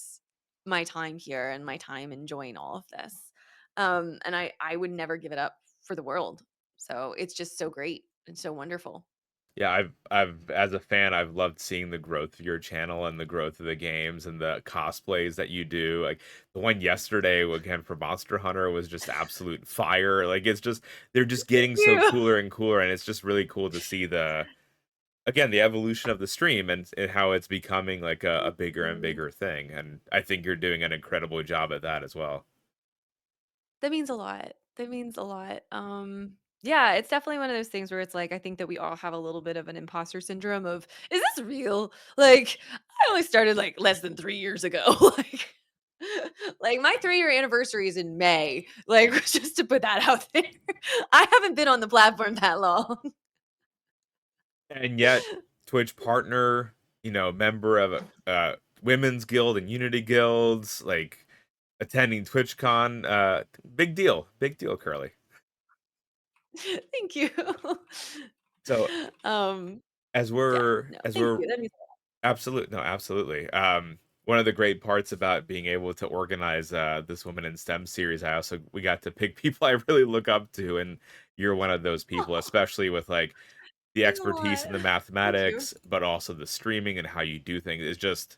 my time here and my time enjoying all of this, and I would never give it up for the world, so it's just so great and so wonderful. Yeah, I've as a fan, I've loved seeing the growth of your channel and the growth of the games and the cosplays that you do. Like the one yesterday again for Monster Hunter was just absolute fire. Like it's just they're just Thank getting so you. cooler and cooler, and it's just really cool to see the again the evolution of the stream and how it's becoming like a Thank bigger and you. bigger thing. And I think you're doing an incredible job at that as well. That means a lot. That means a lot. Yeah, it's definitely one of those things where it's like I think that we all have a little bit of an imposter syndrome of, "Is this real?" Like, I only started like less than 3 years ago. Like my 3-year anniversary is in May. Like, just to put that out there. I haven't been on the platform that long. And yet, Twitch partner, member of women's guild and Unity guilds, like attending TwitchCon, big deal, Curly. Thank you. So Um, as yeah, we're no, as thank we're you. That means absolute no, absolutely. One of the great parts about being able to organize this Women in STEM series, we got to pick people I really look up to, and you're one of those a lot. people, especially with like the Means a expertise lot. in the Thank you. mathematics, but also the streaming and how you do things. It's just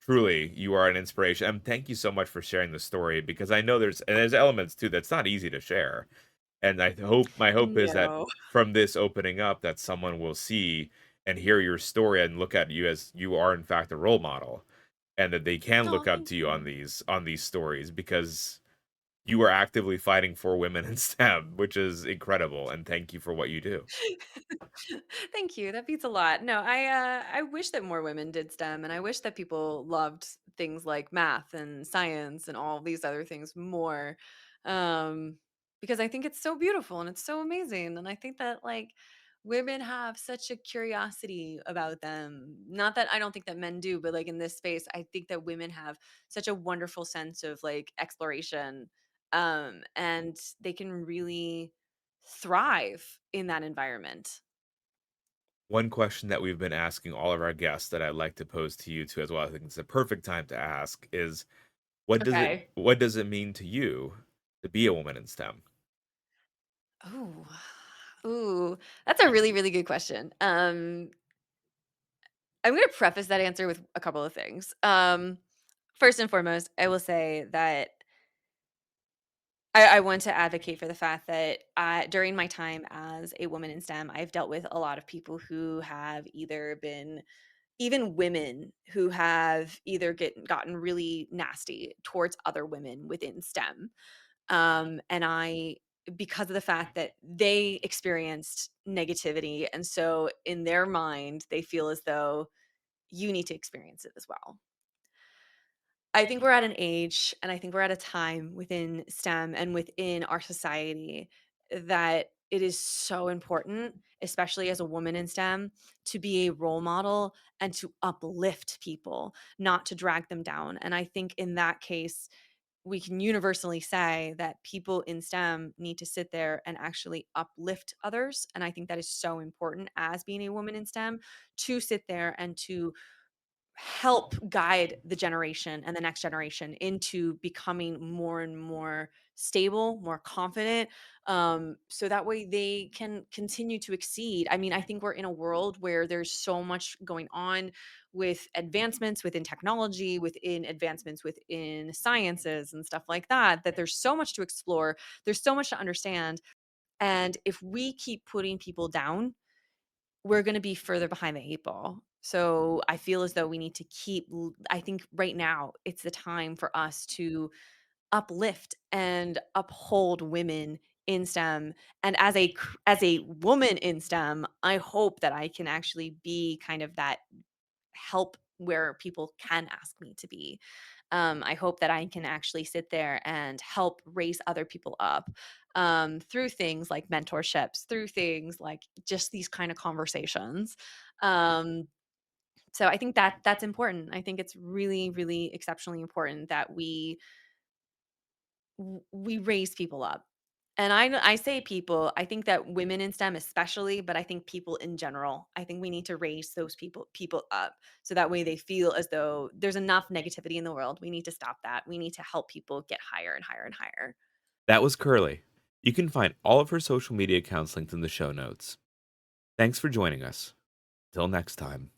truly you are an inspiration. And thank you so much for sharing the story because I know there's elements too that's not easy to share. And my hope is that No. from this opening up that someone will see and hear your story and look at you as you are in fact a role model and that they can Oh, look up thank to you you. on these stories because you are actively fighting for women in STEM, which is incredible. And thank you for what you do. Thank you. That beats a lot. No, I wish that more women did STEM and I wish that people loved things like math and science and all these other things more. Um because I think it's so beautiful and it's so amazing and I think that like women have such a curiosity about them. Not that I don't think that men do, but like in this space I think that women have such a wonderful sense of like exploration and they can really thrive in that environment. One question that we've been asking all of our guests that I'd like to pose to you too as well, I think it's the perfect time to ask is Okay. what does it mean to you to be a woman in STEM? Ooh. Ooh, that's a really, really good question. I'm gonna preface that answer with a couple of things. First and foremost, I will say that I want to advocate for the fact that during my time as a woman in STEM, I've dealt with a lot of people who have either been even women who have either gotten really nasty towards other women within STEM. And I because of the fact that they experienced negativity, and so in their mind, they feel as though you need to experience it as well. I think we're at an age and I think we're at a time within STEM and within our society that it is so important, especially as a woman in STEM, to be a role model and to uplift people, not to drag them down. And I think in that case, we can universally say that people in STEM need to sit there and actually uplift others. And I think that is so important as being a woman in STEM to sit there and to help guide the generation and the next generation into becoming more and more stable, more confident, so that way they can continue to exceed. I mean, I think we're in a world where there's so much going on with advancements within technology, within advancements within sciences and stuff like that, that there's so much to explore. There's so much to understand. And if we keep putting people down, we're gonna be further behind the 8 ball. So, I feel as though we need to I think right now it's the time for us to uplift and uphold women in STEM, and as a woman in STEM, I hope that I can actually be kind of that help where people can ask me to be. I hope that I can actually sit there and help raise other people up, through things like mentorships, through things like just these kind of conversations. Um, so I think that that's important. I think it's really, really exceptionally important that we raise people up. And I say people, I think that women in STEM especially, but I think people in general, I think we need to raise those people up so that way they feel as though there's enough negativity in the world. We need to stop that. We need to help people get higher and higher and higher. That was Curly. You can find all of her social media accounts linked in the show notes. Thanks for joining us. Till next time.